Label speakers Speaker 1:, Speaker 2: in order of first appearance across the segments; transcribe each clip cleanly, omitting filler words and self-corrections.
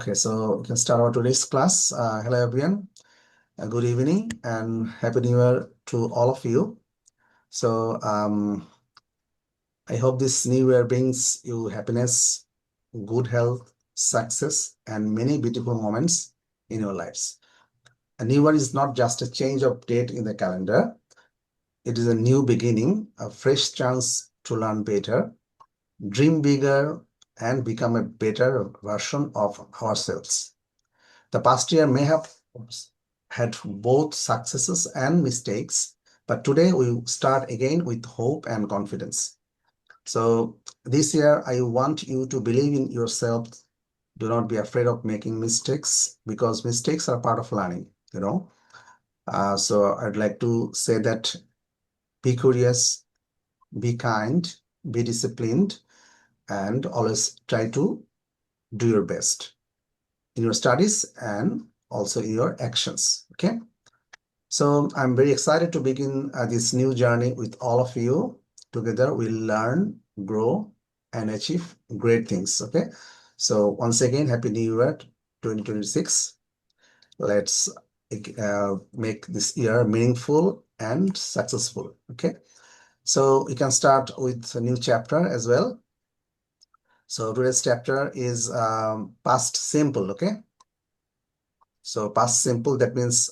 Speaker 1: Okay, so we can start our today's class. Hello everyone, good evening and happy new year to all of you. So I hope this new year brings you happiness, good health, success, and many beautiful moments in your lives. A new year is not just a change of date in the calendar. It is a new beginning, a fresh chance to learn better, dream bigger, and become a better version of ourselves. The past year may have had both successes and mistakes, but today we start again with hope and confidence. So this year, I want you to believe in yourself. Do not be afraid of making mistakes because mistakes are part of learning, So I'd like to say that be curious, be kind, be disciplined, and always try to do your best in your studies and also in your actions. Okay. So I'm very excited to begin this new journey with all of you. Together we'll learn, grow, and achieve great things. Okay. So once again, Happy New Year 2026. Let's make this year meaningful and successful. Okay. So we can start with a new chapter as well. So today's chapter is past simple. Okay. So past simple, that means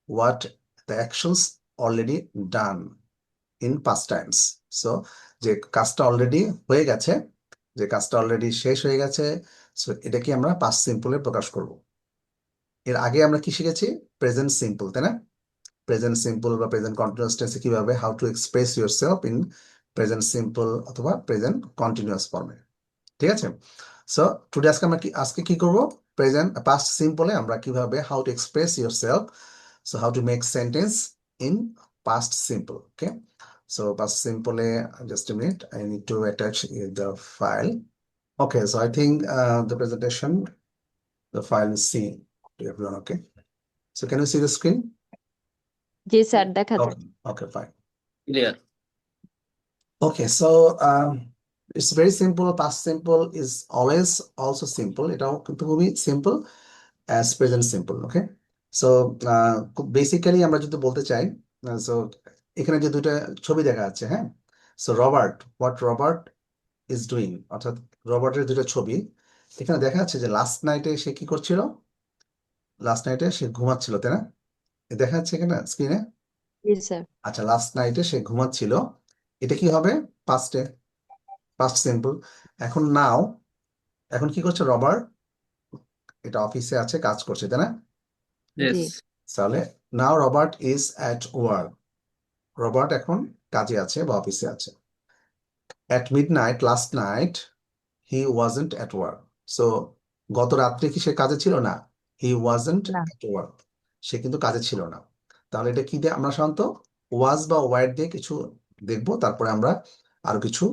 Speaker 1: what the actions already done in past times. So যে কাজটা already হয়ে গেছে, যে কাজটা already শেষ হয়ে গেছে, so এটাকে আমরা পাস্ট সিম্পলে প্রকাশ করব। এর আগে আমরা কি শিখেছি? প্রেজেন্ট সিম্পল, তাই না? প্রেজেন্ট সিম্পল বা প্রেজেন্ট কন্টিনিউয়াস টেন্সে কিভাবে how to express yourself in present simple অথবা প্রেজেন্ট কন্টিনিউয়াস ফর্মে। ঠিক আছে? সো টুডে আজকে কি করব? প্রেজেন্ট পাস্ট সিম্পলে আমরা কিভাবে how to express yourself, so how to make sentence in past simple. Okay, so past simple, just a minute, I need to attach the file. Okay, so I think the presentation, the file is seen to everyone. Okay, so can you see the screen?
Speaker 2: G sir দেখা যায়।
Speaker 1: Okay, okay, fine.
Speaker 3: Clear.
Speaker 1: Okay, so it's very simple. Past simple is always also simple. এটাও কিন্তু খুবই simple as present simple. Okay, so basically আমরা যদি বলতে চাই, so এখানে যে দুইটা ছবি দেখা যাচ্ছে, হ্যাঁ, so Robert, what Robert is doing, অর্থাৎ রবার্টের দুটো ছবি এখানে দেখা যাচ্ছে যে লাস্ট নাইটে সে কি করছিল, লাস্ট নাইটে সে ঘুমাচ্ছিল, তাই না? দেখা যাচ্ছে এখানে স্ক্রিনে।
Speaker 2: জি স্যার।
Speaker 1: আচ্ছা, লাস্ট নাইটে সে ঘুমাচ্ছিল, এটা কি হবে? পাস্টে, পাস্ট সিম্পল। এখন নাও, এখন কি করছে রবার্ট? এটা অফিসে আছে, কাজ করছে, তাই না?
Speaker 2: জি
Speaker 3: Yes.
Speaker 1: তাহলে now Robert is at work, Robert এখন কাজে আছে বা অফিসে আছে। At midnight last night he wasn't at work, so গত রাত্রে কি সে কাজে ছিল না? হি ওয়াজন্ট
Speaker 2: না।
Speaker 1: অ্যাট ওয়ার্ক, সে কিন্তু কাজে ছিল না। তাহলে এটা কি দিয়ে আমরা সাধারণত ওয়াজ বা ওয়ার দিয়ে কিছু দেখবো, তারপরে আমরা আরো কিছু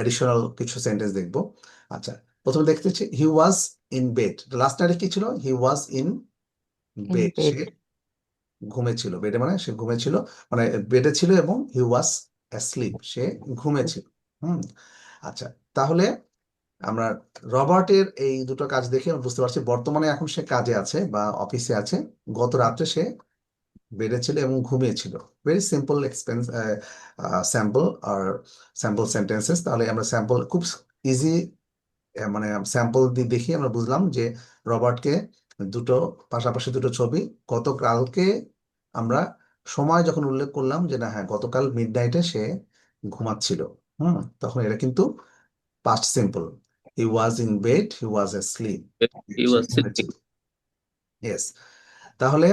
Speaker 1: এডিশনাল কিছু সেন্টেন্স দেখবো। আচ্ছা, প্রথমে দেখতে হচ্ছে হি ওয়াজ ইন বেড, লাস্ট নাইটে কি ছিল? হি ওয়াজ ইন বেড,
Speaker 2: bed.
Speaker 1: সে ঘুমেছিল। বেডে মানে সে ঘুমেছিল, মানে বেডে ছিল এবং হি ওয়াজ অ্যাসলিপ, সে ঘুমেছিল। আচ্ছা, তাহলে আমরা রবার্টের এই দুটো কাজ দেখে আমরা বুঝতে পারছি বর্তমানে এখন সে কাজে আছে বা অফিসে আছে, গত রাত্রে সে বেডে ছিল এবং ঘুমিয়েছিল। ভেরি সিম্পল স্যাম্পল আর স্যাম্পল সেন্টেন্সেস। তাহলে আমরা স্যাম্পল খুব ইজি, মানে স্যাম্পল দিয়ে দেখি আমরা বুঝলাম যে রবার্টকে দুটো পাশাপাশি দুটো ছবি, গতকালকে আমরা সময় যখন উল্লেখ করলাম যে না হ্যাঁ গতকাল মিডনাইটে সে ঘুমাচ্ছিল, তখন এটা কিন্তু past simple. He was in bed, he was asleep.
Speaker 3: He was sleeping.
Speaker 1: Yes. তাহলে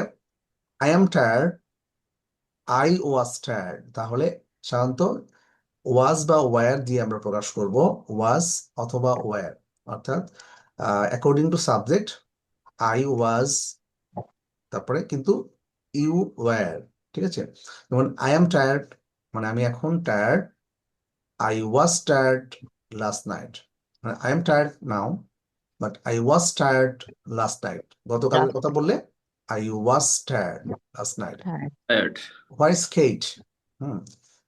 Speaker 1: I am tired, I was tired. তাহলে সাধারণত was বা were দিয়ে আমরা প্রকাশ করব, was অথবা were, অর্থাৎ according to subject I was, তারপরে কিন্তু you were, ঠিক আছে? যেমন I am tired মানে আমি এখন tired, I was tired last night. I am tired now, but I was tired last night. গতকালের কথা বললে I was tired last night.
Speaker 3: Tired.
Speaker 1: Where is Kate?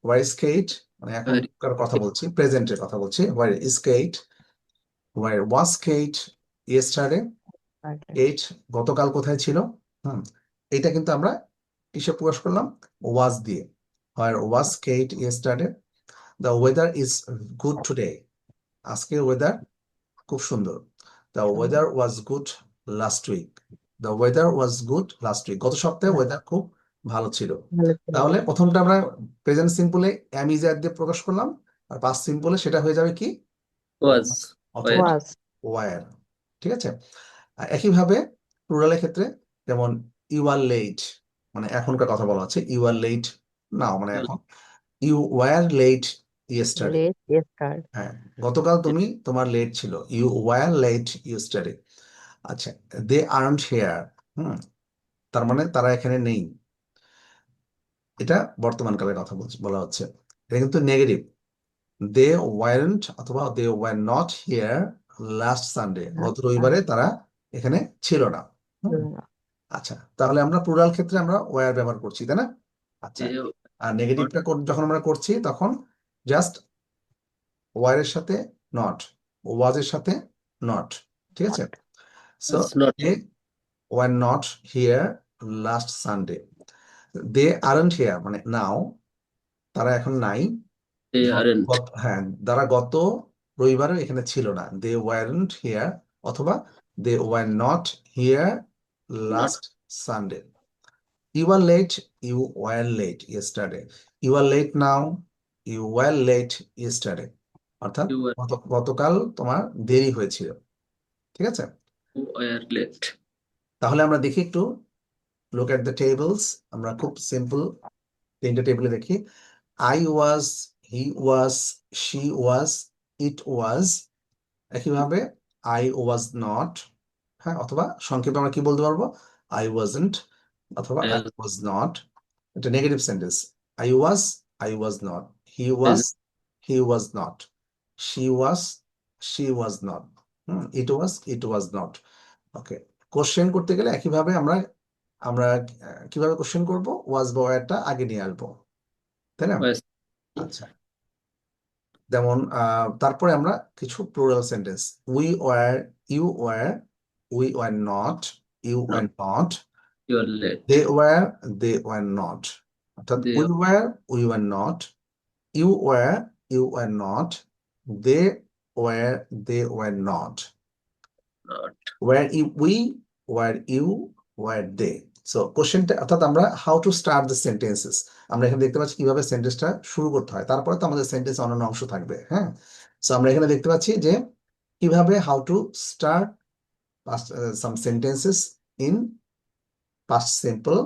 Speaker 1: Where is Kate? মানে এখনকার কথা বলছি, প্রেজেন্টের কথা বলছি। Where is Kate? Where was Kate? Yesterday, Kate গতকাল কোথায় ছিল? এটা কিন্তু আমরা কিসে প্রকাশ করলাম? ওয়াজ দিয়ে। Where was Kate yesterday? The weather is good today. আজকের ওয়েদার খুব সুন্দর। The weather was good last week. The weather was good last week. গত সপ্তাহে ওয়েদার খুব ভালো ছিল। তাহলে প্রথমটা আমরা প্রেজেন্ট সিম্পলে এম ইজ দিয়ে প্রকাশ করলাম, আর পাস্ট সিম্পলে সেটা হয়ে যাবে কি?
Speaker 3: Was.
Speaker 1: অথবা
Speaker 2: ওয়াজ
Speaker 1: ওয়ার। ঠিক আছে। আর একইভাবে প্লুরালের ক্ষেত্রে যেমন ইউ আর লেট, মানে এখনকার কথা বলা হচ্ছে, ইউ আর লেট নাও মানে এখন। You were late yesterday.
Speaker 2: Late yester
Speaker 1: হ্যাঁ, গতকাল তুমি তোমার লেট ছিল, ইউ ওয়ার লেট ইয়েস্টারডে। আচ্ছা, দে আর্নড হেয়ার, তার মানে তারা এখানে নেই। এটা বর্তমান কালের কথা বলা হচ্ছে। এটা কিন্তু নেগেটিভ। দে ওয়ারেন্ট অথবা they were not here last Sunday, গত রবিবারে তারা এখানে ছিল না। আচ্ছা, তাহলে আমরা প্লুরাল ক্ষেত্রে আমরা ওয়ার ব্যবহার করছি, তাই না? আচ্ছা,
Speaker 3: They
Speaker 1: আর নেগেটিভটা যখন আমরা করছি তখন জাস্ট ওয়ারের সাথে নট, ওয়াজের সাথে নট। ঠিক আছে। So
Speaker 3: was not.
Speaker 1: They were not here last Sunday. They aren't here মানে নাও, তারা এখন নাই।
Speaker 3: They aren't.
Speaker 1: হ্যাঁ, তারা গত রবিবারও এখানে ছিল না। দে ওয়ারেন্ট হিয়ার অথবা they were not here last Sunday. You are late, you were late yesterday. You are late now, you were late yesterday. অর্থাৎ
Speaker 3: You were,
Speaker 1: গতকাল তোমার দেরি হয়েছিল। ঠিক আছে।
Speaker 3: you were late.
Speaker 1: তাহলে আমরা দেখি একটু look at the tables. আমরা খুব সিম্পল তিনটা টেবিলে দেখি। I was, he was, she was, it was। একইভাবে I was not, হ্যাঁ, অথবা সংক্ষেপে আমরা কি বলতে পারবো? I wasn't অথবা I
Speaker 3: I
Speaker 1: was not। এটা negative sentence. I was not। He
Speaker 3: was,
Speaker 1: was not। she was not। it was not। Okay. Question করতে গেলে একইভাবে আমরা আমরা কিভাবে কোশ্চেন করব? ওয়াজ বা ওয়্যারটা আগে নিয়ে আসবো, তাই না?
Speaker 3: was,
Speaker 1: আচ্ছা, যেমন তারপরে আমরা কিছু plural sentence, we were, you were, we were not, you were not,
Speaker 3: you are late.
Speaker 1: They were not. অর্থাৎ
Speaker 3: They
Speaker 1: we were not, you were not, they were not,
Speaker 3: not.
Speaker 1: We you were they. So কোশ্চেনটা, অর্থাৎ আমরা how to start the sentences, আমরা এখানে দেখতে পাচ্ছি কিভাবে সেন্টেন্সটা শুরু করতে হয়। তারপরে তো আমাদের সেন্টেন্স অন্যান্য অংশ থাকবে। হ্যাঁ, সো আমরা এখানে দেখতে পাচ্ছি যে কিভাবে how to start some sentences in past simple,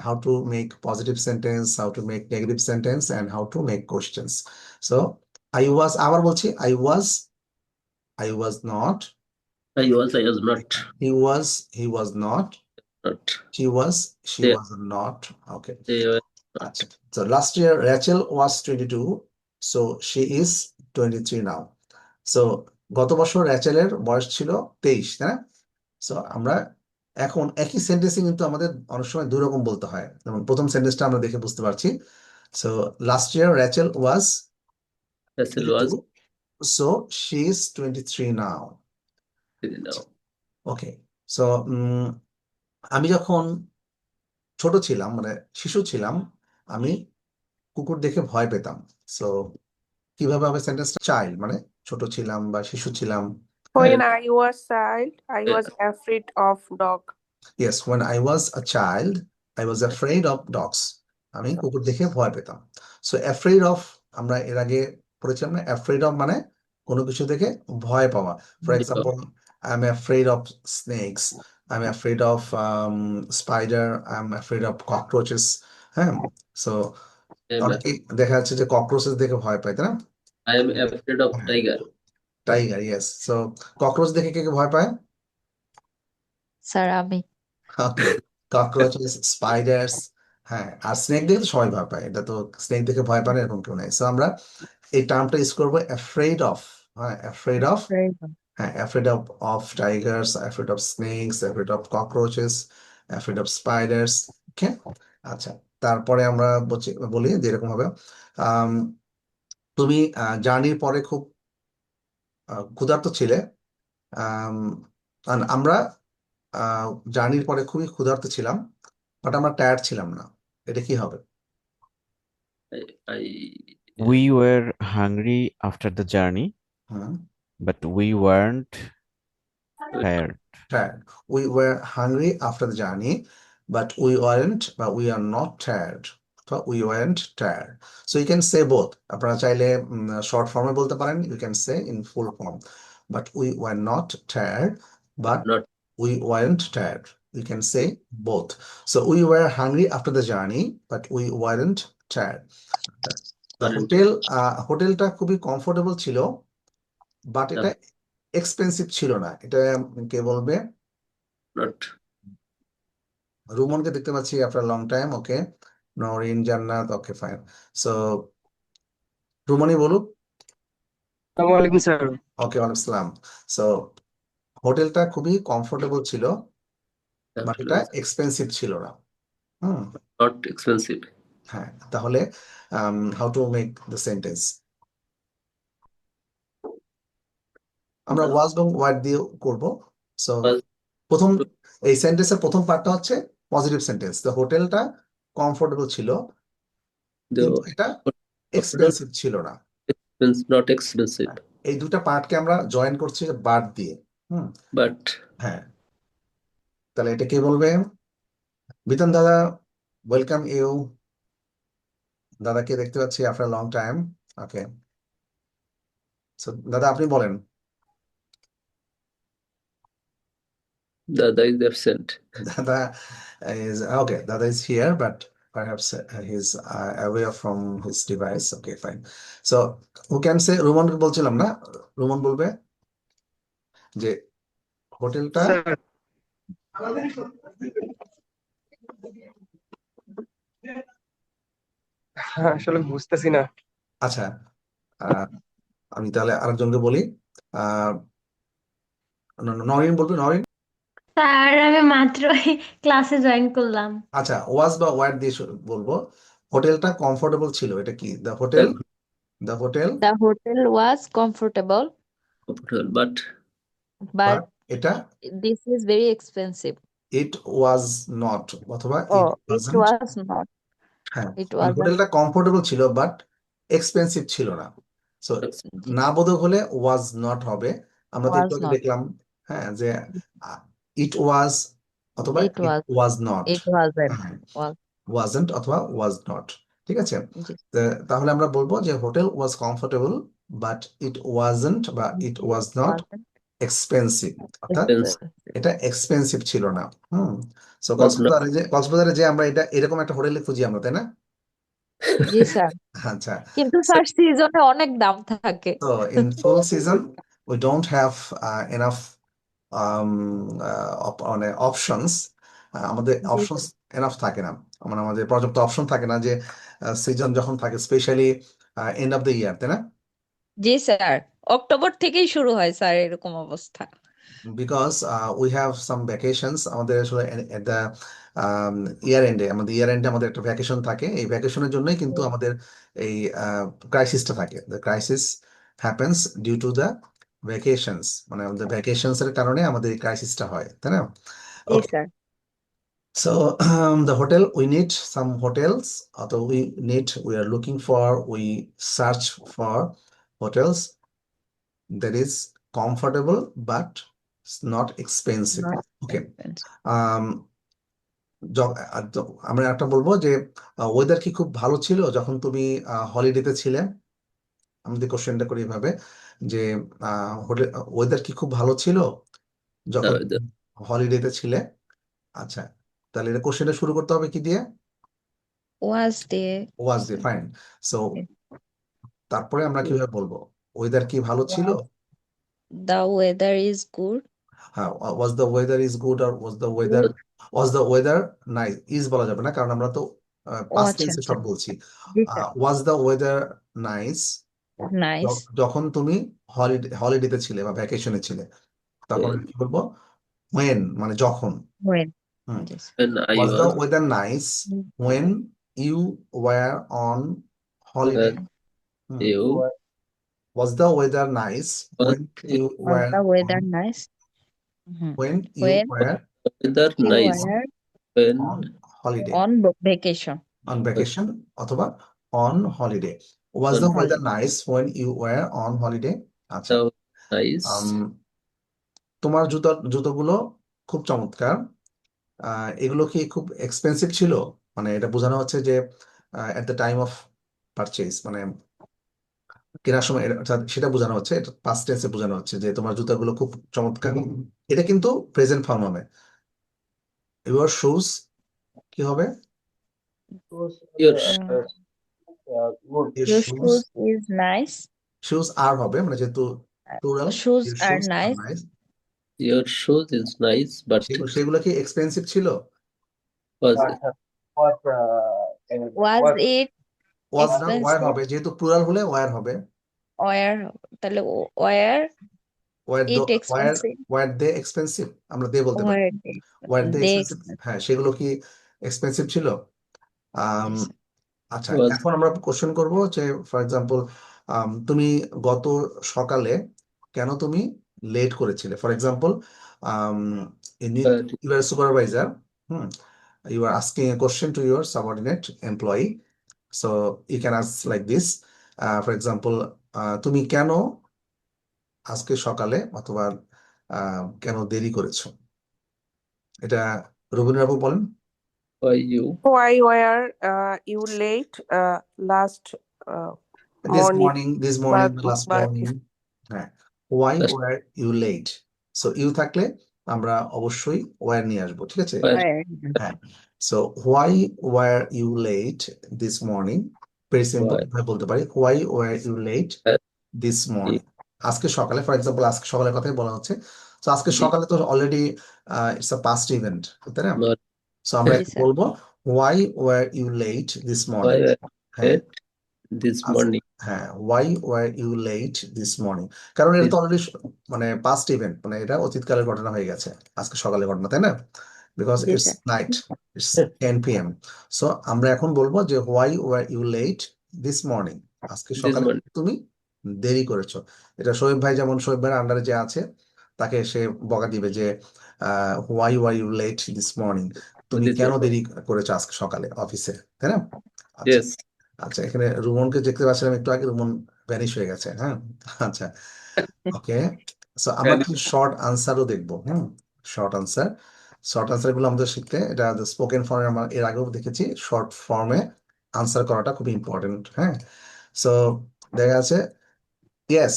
Speaker 1: how to make positive sentence, how to make negative sentence, and how to make questions. So I was, আবার বলছি, I was not,
Speaker 3: I was not.
Speaker 1: he was not,
Speaker 3: Not.
Speaker 1: she
Speaker 3: They,
Speaker 1: was not. Okay.
Speaker 3: they were
Speaker 1: Acha. So last year Rachel was 22, so she is 23 now. So গত বছর র্যাচেলের বয়স ছিল 23, তাই না? So আমরা এখন একই সেন্টেন্সে কিন্তু আমাদের অনেক সময় দুই রকম বলতে হয়। যেমন প্রথম সেন্টেন্সটা আমরা দেখে বুঝতে পারছি। So last year Rachel was
Speaker 3: Russell was
Speaker 1: 22, so she is 23 now.
Speaker 3: now.
Speaker 1: Okay. So আমি যখন ছোট ছিলাম, মানে শিশু ছিলাম, আমি কুকুর দেখে ভয় পেতাম। সো কিভাবে হবে সেন্টেন্সটা? চাইল্ড মানে ছোট ছিলাম বা শিশু ছিলাম।
Speaker 4: When I was child, I was afraid of dog.
Speaker 1: Yes, when I was a child, I was afraid of dogs. আমি কুকুর দেখে ভয় পেতাম। সো afraid of আমরা এর আগে পড়েছিলাম না, afraid of মানে কোনো কিছু দেখে ভয় পাওয়া। For example, I am afraid of snakes, I am afraid of spider, I am afraid of cockroaches. হ্যাঁ, সো অনেকে দেখা যাচ্ছে যে ককরোচেস দেখে ভয় পায়, তাই না?
Speaker 3: I am afraid of tiger.
Speaker 1: Tiger, yes. So cockroach দেখে কে কে ভয় পায়?
Speaker 2: স্যার আমি
Speaker 1: ওকে, ককরোচেস, স্পাইডার্স, হ্যাঁ, আর স্নেক দেখে তো সবাই ভয় পায়। এটা তো স্নেক দেখে ভয় পায় না এরকম কেউ নেই। সো আমরা এই টার্মটা ইউজ করবো অ্যাফ্রেড অফ। হ্যাঁ, অ্যাফ্রেড অফ, হ্যাঁ, afraid of tigers, afraid of snakes, afraid of cockroaches, afraid of spiders. Okay. আচ্ছা, তারপরে আমরা বলি যে এরকম হবে, তুমি জার্নির পরে খুব ক্ষুধার্ত ছিলে, আমরা জার্নির পরে খুবই ক্ষুধার্ত ছিলাম, বাট আমরা টায়ার্ড ছিলাম না। এটা কি হবে?
Speaker 3: I
Speaker 5: We were hungry after the journey,
Speaker 1: hmm,
Speaker 5: but we weren't
Speaker 3: wait,
Speaker 5: tired.
Speaker 1: tired. We were hungry after the journey, but we are not tired. So we weren't tired. So you can say both. আপনারা চাইলে short ফর্মে বলতে পারেন, you can say in full form. But we were not tired, but
Speaker 3: not
Speaker 1: we weren't tired. You can say both. So we were hungry after the journey, but we weren't tired. The
Speaker 3: weren't
Speaker 1: হোটেলটা খুবই comfortable ছিল, but
Speaker 3: the
Speaker 1: এটা expensive ছিল না। এটা কে বলবে?
Speaker 3: not
Speaker 1: রুমনকে দেখতে পাচ্ছি আফটার লং টাইম। ওকে, নরিন, জান্নাত, ওকে ফাইন। সো রুমনই বলুক।
Speaker 6: আসসালামু আলাইকুম স্যার।
Speaker 1: ওকে, ওয়ালাইকুম আসসালাম। সো হোটেলটা খুবই কমফোর্টেবল ছিল, বাট এটা এক্সপেন্সিভ ছিল না।
Speaker 3: not expensive.
Speaker 1: হ্যাঁ, তাহলে how to make the sentence? আমরা ওয়াজ এবং ওয়ার্ড দিয়ে করব। সো
Speaker 3: Was
Speaker 1: প্রথম এই সেন্টেন্সের প্রথম পার্টটা হচ্ছে পজিটিভ সেন্টেন্স। দ্য হোটেলটা কমফোর্টেবল ছিল, কিন্তু
Speaker 3: the
Speaker 1: এটা
Speaker 3: hotel
Speaker 1: এক্সপেন্সিভ ছিল না।
Speaker 3: not expensive,
Speaker 1: এই দুটা পার্টকে আমরা জয়েন করছি বাট দিয়ে।
Speaker 3: but
Speaker 1: হ্যাঁ, তাহলে এটা কে বলবে? বিতন দাদা, ওয়েলকাম ইউ। দাদাকে দেখতে পাচ্ছি আফটার লং টাইম। ওকে, সো দাদা আপনি বলেন।
Speaker 3: Dada is absent.
Speaker 1: Dada is okay. Dada is here, but perhaps he's away from his device. Okay, fine. So who can say? Rumon বলছিলাম না, রুমন বলবে যে হোটেলটা
Speaker 6: স্যার আসলে বুঝতেছি না।
Speaker 1: আচ্ছা, আমি তাহলে আরেকজনকে বলি। নরিন বলবে। নরিন,
Speaker 7: স্যার আমি মাত্রই ক্লাসে জয়েন করলাম।
Speaker 1: আচ্ছা, ওয়াজ বা ওয়ার্ড দিয়ে বলবো। হোটেলটা কমফোর্টেবল ছিল, এটা কি? The hotel
Speaker 2: The hotel was comfortable,
Speaker 3: Comfortable, but
Speaker 1: but
Speaker 2: but
Speaker 1: এটা
Speaker 2: this is very expensive.
Speaker 1: It was not, অথবা ইট
Speaker 2: Oh, it
Speaker 1: wasn't.
Speaker 2: was not.
Speaker 1: হ্যাঁ,
Speaker 2: It
Speaker 1: মানে
Speaker 2: wasn't.
Speaker 1: হোটেলটা কমফোর্টেবল ছিল বাট এক্সপেন্সিভ ছিল না। So
Speaker 3: expensive.
Speaker 1: না বোধক হলে ওয়াজ নট হবে। আমরা তো
Speaker 2: Was
Speaker 1: একটু আগে
Speaker 2: not.
Speaker 1: দেখলাম, হ্যাঁ, যে ইট ওয়াজ অথবা
Speaker 2: It
Speaker 1: it
Speaker 2: was.
Speaker 1: Was not,
Speaker 2: It wasn't. Was.
Speaker 1: Wasn't অথবা ওয়াজ নট। ঠিক আছে,
Speaker 2: জি।
Speaker 1: তাহলে আমরা বলবো যে hotel was comfortable but it wasn't বা ইট ওয়াজ নট
Speaker 2: Wasn't
Speaker 1: এক্সপেন্সিভ, অর্থাৎ
Speaker 3: Expensive.
Speaker 1: এটা এক্সপেন্সিভ ছিল না। So
Speaker 3: Was not.
Speaker 1: কক্সবাজারে যে আমরা এটা এরকম একটা হোটেলে খুঁজি আমরা, তাই না?
Speaker 2: জি স্যার,
Speaker 1: আচ্ছা,
Speaker 2: কিন্তু স্যার সিজনে অনেক দাম থাকে।
Speaker 1: so in full season we don't have enough মানে options, আমাদের
Speaker 2: জি
Speaker 1: অপশনস এনাফ থাকে না, মানে আমাদের পর্যাপ্ত অপশন থাকে না, যে সিজন যখন থাকে specially end of the year, তাই না?
Speaker 2: জি স্যার, অক্টোবর থেকেই শুরু হয় স্যার এরকম অবস্থা।
Speaker 1: Because we have some vacations, আমাদের আসলে এট দ্য ইয়ার এন্ডে, আমাদের একটা ভ্যাকেশন থাকে। এই ভ্যাকেশনের জন্যই কিন্তু আমাদের এই ক্রাইসিসটা থাকে। The crisis happens due to the vacations, মানে আমাদের ভ্যাকেশনস এর কারণে আমাদের এই ক্রাইসিসটা হয়, তাই না?
Speaker 2: জি
Speaker 1: ওকে,
Speaker 2: sir.
Speaker 1: so the hotel, we need some hotels, although we are looking for, we search for hotels that is comfortable but it's not expensive.
Speaker 2: Not
Speaker 1: Okay,
Speaker 2: expensive.
Speaker 1: আমরা একটা বলবো যে ওয়েদার কি খুব ভালো ছিল যখন তুমি হলিডেতে ছিলে? আমাদের কোশ্চেনটা করি এভাবে যে ওয়েদার কি খুব ভালো ছিল যখন
Speaker 3: The
Speaker 1: হলিডেতে ছিলে? আচ্ছা, তাহলে এটা কোশ্চেনটা শুরু করতে হবে কি দিয়ে?
Speaker 2: Was there?
Speaker 1: ওয়াজ দিয়ে, ফাইন। সো তারপরে আমরা কিভাবে বলবো ওয়েদার কি ভালো ছিল?
Speaker 2: The weather is good.
Speaker 1: হ্যাঁ, was the weather is good আর was the weather nice? Is বলা যাবে না, কারণ আমরা তো
Speaker 2: ও
Speaker 1: পাস্ট
Speaker 2: আচ্ছা
Speaker 1: টেন্সে
Speaker 2: আচ্ছা,
Speaker 1: সব বলছি।
Speaker 2: জি sir.
Speaker 1: Was the weather nice
Speaker 2: nice
Speaker 1: যখন তুমি হলিডেতে ছিলে বা ভ্যাকেশনে ছিলে, তখন আমি কি বলবো? when, মানে যখন।
Speaker 2: when.
Speaker 1: Hmm,
Speaker 2: Yes.
Speaker 3: when I
Speaker 1: was the
Speaker 3: was
Speaker 1: weather nice when you were on holiday? Hmm,
Speaker 3: you
Speaker 1: Was the weather nice
Speaker 3: Was
Speaker 1: when you
Speaker 2: Was
Speaker 1: were
Speaker 2: the weather
Speaker 1: on,
Speaker 2: nice?
Speaker 1: when you
Speaker 2: When
Speaker 1: were
Speaker 3: weather
Speaker 2: you
Speaker 3: nice
Speaker 2: were
Speaker 3: when
Speaker 1: on holiday?
Speaker 2: on vacation?
Speaker 1: On vacation অথবা on holiday. Was
Speaker 3: On
Speaker 1: the
Speaker 2: holiday.
Speaker 1: weather nice when you were on holiday? আচ্ছা,
Speaker 3: the nice
Speaker 1: তোমার জুতোগুলো খুব চমৎকার। এগুলো কি খুব expensive ছিল? মানে এটা বোঝানো হচ্ছে যে at the time of purchase, মানে কেনার সময় অর্থাৎ সেটা বোঝানো হচ্ছে, এটা পাস্ট টেন্সে বোঝানো হচ্ছে যে তোমার জুতাগুলো খুব চমৎকার। এটা কিন্তু প্রেজেন্ট ফর্ম হবে। ইউর শুজ কি হবে?
Speaker 3: your
Speaker 1: ইউর
Speaker 2: Your
Speaker 1: শুজ
Speaker 2: shoes is nice.
Speaker 1: Shoes are হবে, মানে যেহেতু plural,
Speaker 2: Shoes
Speaker 1: your
Speaker 2: are
Speaker 1: shoes are
Speaker 2: nice.
Speaker 1: Nice.
Speaker 3: your shoes is nice, but
Speaker 1: সেগুলো কি এক্সপেন্সিভ ছিল?
Speaker 3: was
Speaker 2: Was it
Speaker 1: ওয়াজ না, ওয়ার
Speaker 2: expensive?
Speaker 1: হবে, যেহেতু প্লুরাল হলে ওয়ার হবে।
Speaker 2: Where তাহলে where
Speaker 1: were
Speaker 2: it expensive?
Speaker 1: Were they expensive, আমরা দে বলতে পারি।
Speaker 2: Where
Speaker 1: were they
Speaker 2: they
Speaker 1: expensive, হ্যাঁ সেগুলো কি এক্সপেন্সিভ ছিল? আম,
Speaker 2: Yes.
Speaker 1: আচ্ছা,
Speaker 3: was
Speaker 1: এখন আমরা কোশ্চেন করব যে ফর এক্সাম্পল তুমি গত সকালে কেন তুমি লেট করেছিলে? For example you are supervisor, you are asking a question to your subordinate employee, so you can ask like this, for example, তুমি কেন আজকে সকালে অথবা কেন দেরি করেছো? এটা রবীন্দ্রবাবু বলেন।
Speaker 3: why you
Speaker 4: Why were you late last
Speaker 1: This
Speaker 4: morning?
Speaker 1: morning,
Speaker 4: But
Speaker 1: last
Speaker 4: but
Speaker 1: morning, হ্যাঁ, why
Speaker 3: Last-
Speaker 1: were you late? So you থাকলে আমরা অবশ্যই were নিয়ে আসবো, ঠিক আছে?
Speaker 3: why
Speaker 2: Where
Speaker 1: হ্যাঁ, so why were you late this morning? Very simple,
Speaker 3: Why?
Speaker 1: আমি বলতে পারি why were you late
Speaker 3: Why?
Speaker 1: this morning? আজকে সকালে, ফর এক্সাম্পল আজকে সকালের কথাই বলা হচ্ছে। তো আজকে সকালে তো already it's a past event, তাই না?
Speaker 3: not
Speaker 1: সো আমরা
Speaker 2: Yes, sir.
Speaker 1: বলবো why were you late this
Speaker 3: why
Speaker 1: morning? হ্যাঁ,
Speaker 3: late this morning?
Speaker 1: হ্যাঁ, why were you late this morning? কারণ এটা তো অলরেডি মানে পাস্ট ইভেন্ট, মানে এটা অতীতকালের ঘটনা হয়ে গেছে, আজকে সকালের ঘটনা, তাই না? Because
Speaker 2: Yes,
Speaker 1: it's
Speaker 2: sir.
Speaker 1: Night, it's 10 p.m. So আমরা এখন বলবো যে why were you late this morning? আজকে
Speaker 3: This
Speaker 1: সকালে
Speaker 3: morning.
Speaker 1: তুমি দেরি করেছো। এটা শোয়েব ভাই, যেমন শোয়েব ভাইয়ের আন্ডারে যে আছে তাকে সে বকা দিবে যে why were you late this morning? তুমি
Speaker 3: This
Speaker 1: কেন
Speaker 3: morning.
Speaker 1: দেরি করেছো আজকে সকালে অফিসে, তাই না? আচ্ছা,
Speaker 3: Yes.
Speaker 1: আচ্ছা, এখানে রুমনকে দেখতে পাচ্ছিলাম একটু আগে, রুমন ভ্যানিশ হয়ে গেছে। হ্যাঁ, আচ্ছা, ওকে। সো আমরা কিছু শর্ট আনসারও দেখবো। শর্ট আনসার গুলো আমাদের শিখতে, এটা স্পোকেন ফর্মে আমরা এর আগেও দেখেছি, শর্ট ফর্মে আনসার করাটা খুব ইম্পর্টেন্ট। হ্যাঁ, সো দেখা যাচ্ছে ইয়েস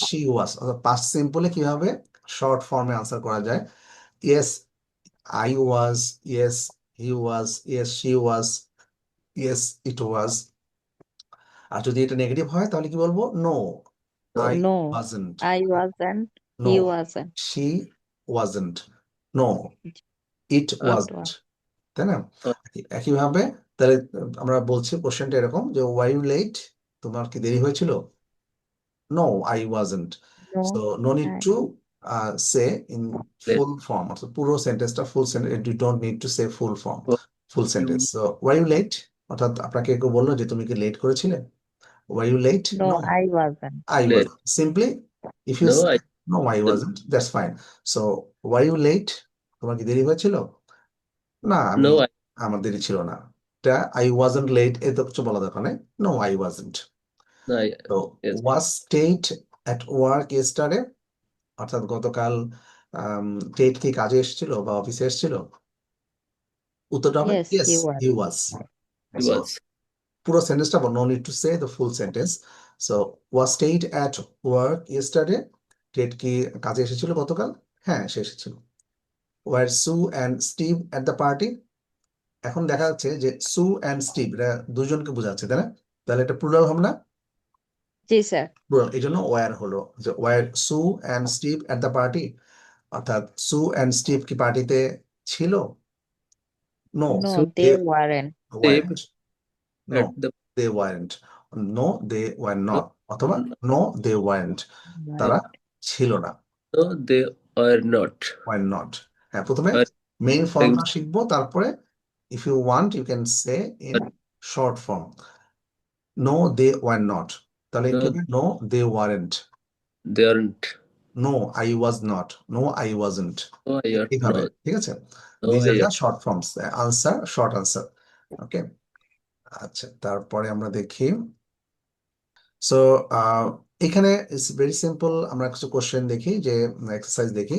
Speaker 1: শি ওয়াজ, পাস্ট সিম্পলে কিভাবে শর্ট ফর্মে আনসার করা যায়। Yes I was, yes he was, yes she was, yes it was. আর যদি এটা নেগেটিভ হয় তাহলে কি বলবো? No I
Speaker 2: No,
Speaker 1: wasn't,
Speaker 2: I wasn't.
Speaker 1: No
Speaker 2: He wasn't.
Speaker 1: She wasn't, no it wasn't, তাই না? একইভাবে তাহলে আমরা বলছি কোশ্চেনটা এরকম যে ওয়াই ইউ লেট, তোমার কি দেরি হয়েছিল? No I wasn't. So
Speaker 2: No,
Speaker 1: no need
Speaker 2: I
Speaker 1: to say in full form, অর্থাৎ পুরো সেন্টেন্সটা full sentence, you don't need to say full form, full sentence. So why you late, অর্থাৎ আপনাকে কেউ বললো যে তুমি কি লেট করেছিলে? Were you late?
Speaker 2: no,
Speaker 1: No,
Speaker 2: I wasn't.
Speaker 1: I
Speaker 3: Late.
Speaker 1: was. Simply, if you
Speaker 3: No,
Speaker 1: say,
Speaker 3: I
Speaker 1: no, I wasn't, that's fine. So, were you late? তোমার কি দেরি হয়েছিল? না,
Speaker 3: no, I
Speaker 1: আমার দেরি ছিল না। এটা I wasn't late, এত কিছু বলা দরকার নেই। No, I wasn't.
Speaker 3: no, I
Speaker 1: So,
Speaker 3: yes.
Speaker 1: was Tate at work yesterday? অর্থাৎ গতকাল টেট কি কাজে এসেছিল বা অফিসে এসেছিল? উত্তরটা হবে
Speaker 2: Yes,
Speaker 1: yes,
Speaker 2: he was.
Speaker 1: he was.
Speaker 3: He
Speaker 1: So,
Speaker 3: was.
Speaker 1: পুরো সেন্টেন্সটা, no need to say the full sentence. So was Tate at work yesterday, Tate কি কাজে এসেছিল গতকাল? হ্যাঁ, সে এসেছিল। Were Sue and Steve at the party, এখন দেখা যাচ্ছে যে সু অ্যান্ড স্টিভ এটা দুজনকে বোঝাচ্ছে, তাই না? তাহলে এটা প্লুরাল হবে না?
Speaker 2: জি স্যার।
Speaker 1: প্লুরাল, এই জন্য ওয়ার হলো যে were Sue and Steve at the party, অর্থাৎ সু অ্যান্ড স্টিভ কি পার্টিতে ছিল? No,
Speaker 2: No,
Speaker 3: So
Speaker 2: they weren't.
Speaker 1: Weren't. No,
Speaker 3: at the
Speaker 1: they weren't. No, they were not. অথবা no, they weren't. তারা ছিল না,
Speaker 3: no, they are not.
Speaker 1: were not. হ্যাঁ, প্রথমে
Speaker 3: Are
Speaker 1: মেইন ফর্মটা শিখবো, তারপরে if you want you can say in short form. No, they were not. তাহলে কি
Speaker 3: No,
Speaker 1: হবে? No, they weren't.
Speaker 3: they aren't.
Speaker 1: No, I was not. No, I wasn't.
Speaker 3: No, I are
Speaker 1: এইভাবে,
Speaker 3: not.
Speaker 1: ঠিক আছে?
Speaker 3: No,
Speaker 1: These
Speaker 3: I
Speaker 1: are the
Speaker 3: are.
Speaker 1: short forms. Answer, short answer. ওকে, আচ্ছা, তারপরে আমরা দেখি। সো এখানে ইটস ভেরি সিম্পল। আমরা কিছু কোশ্চেন দেখি, যে এক্সারসাইজ দেখি।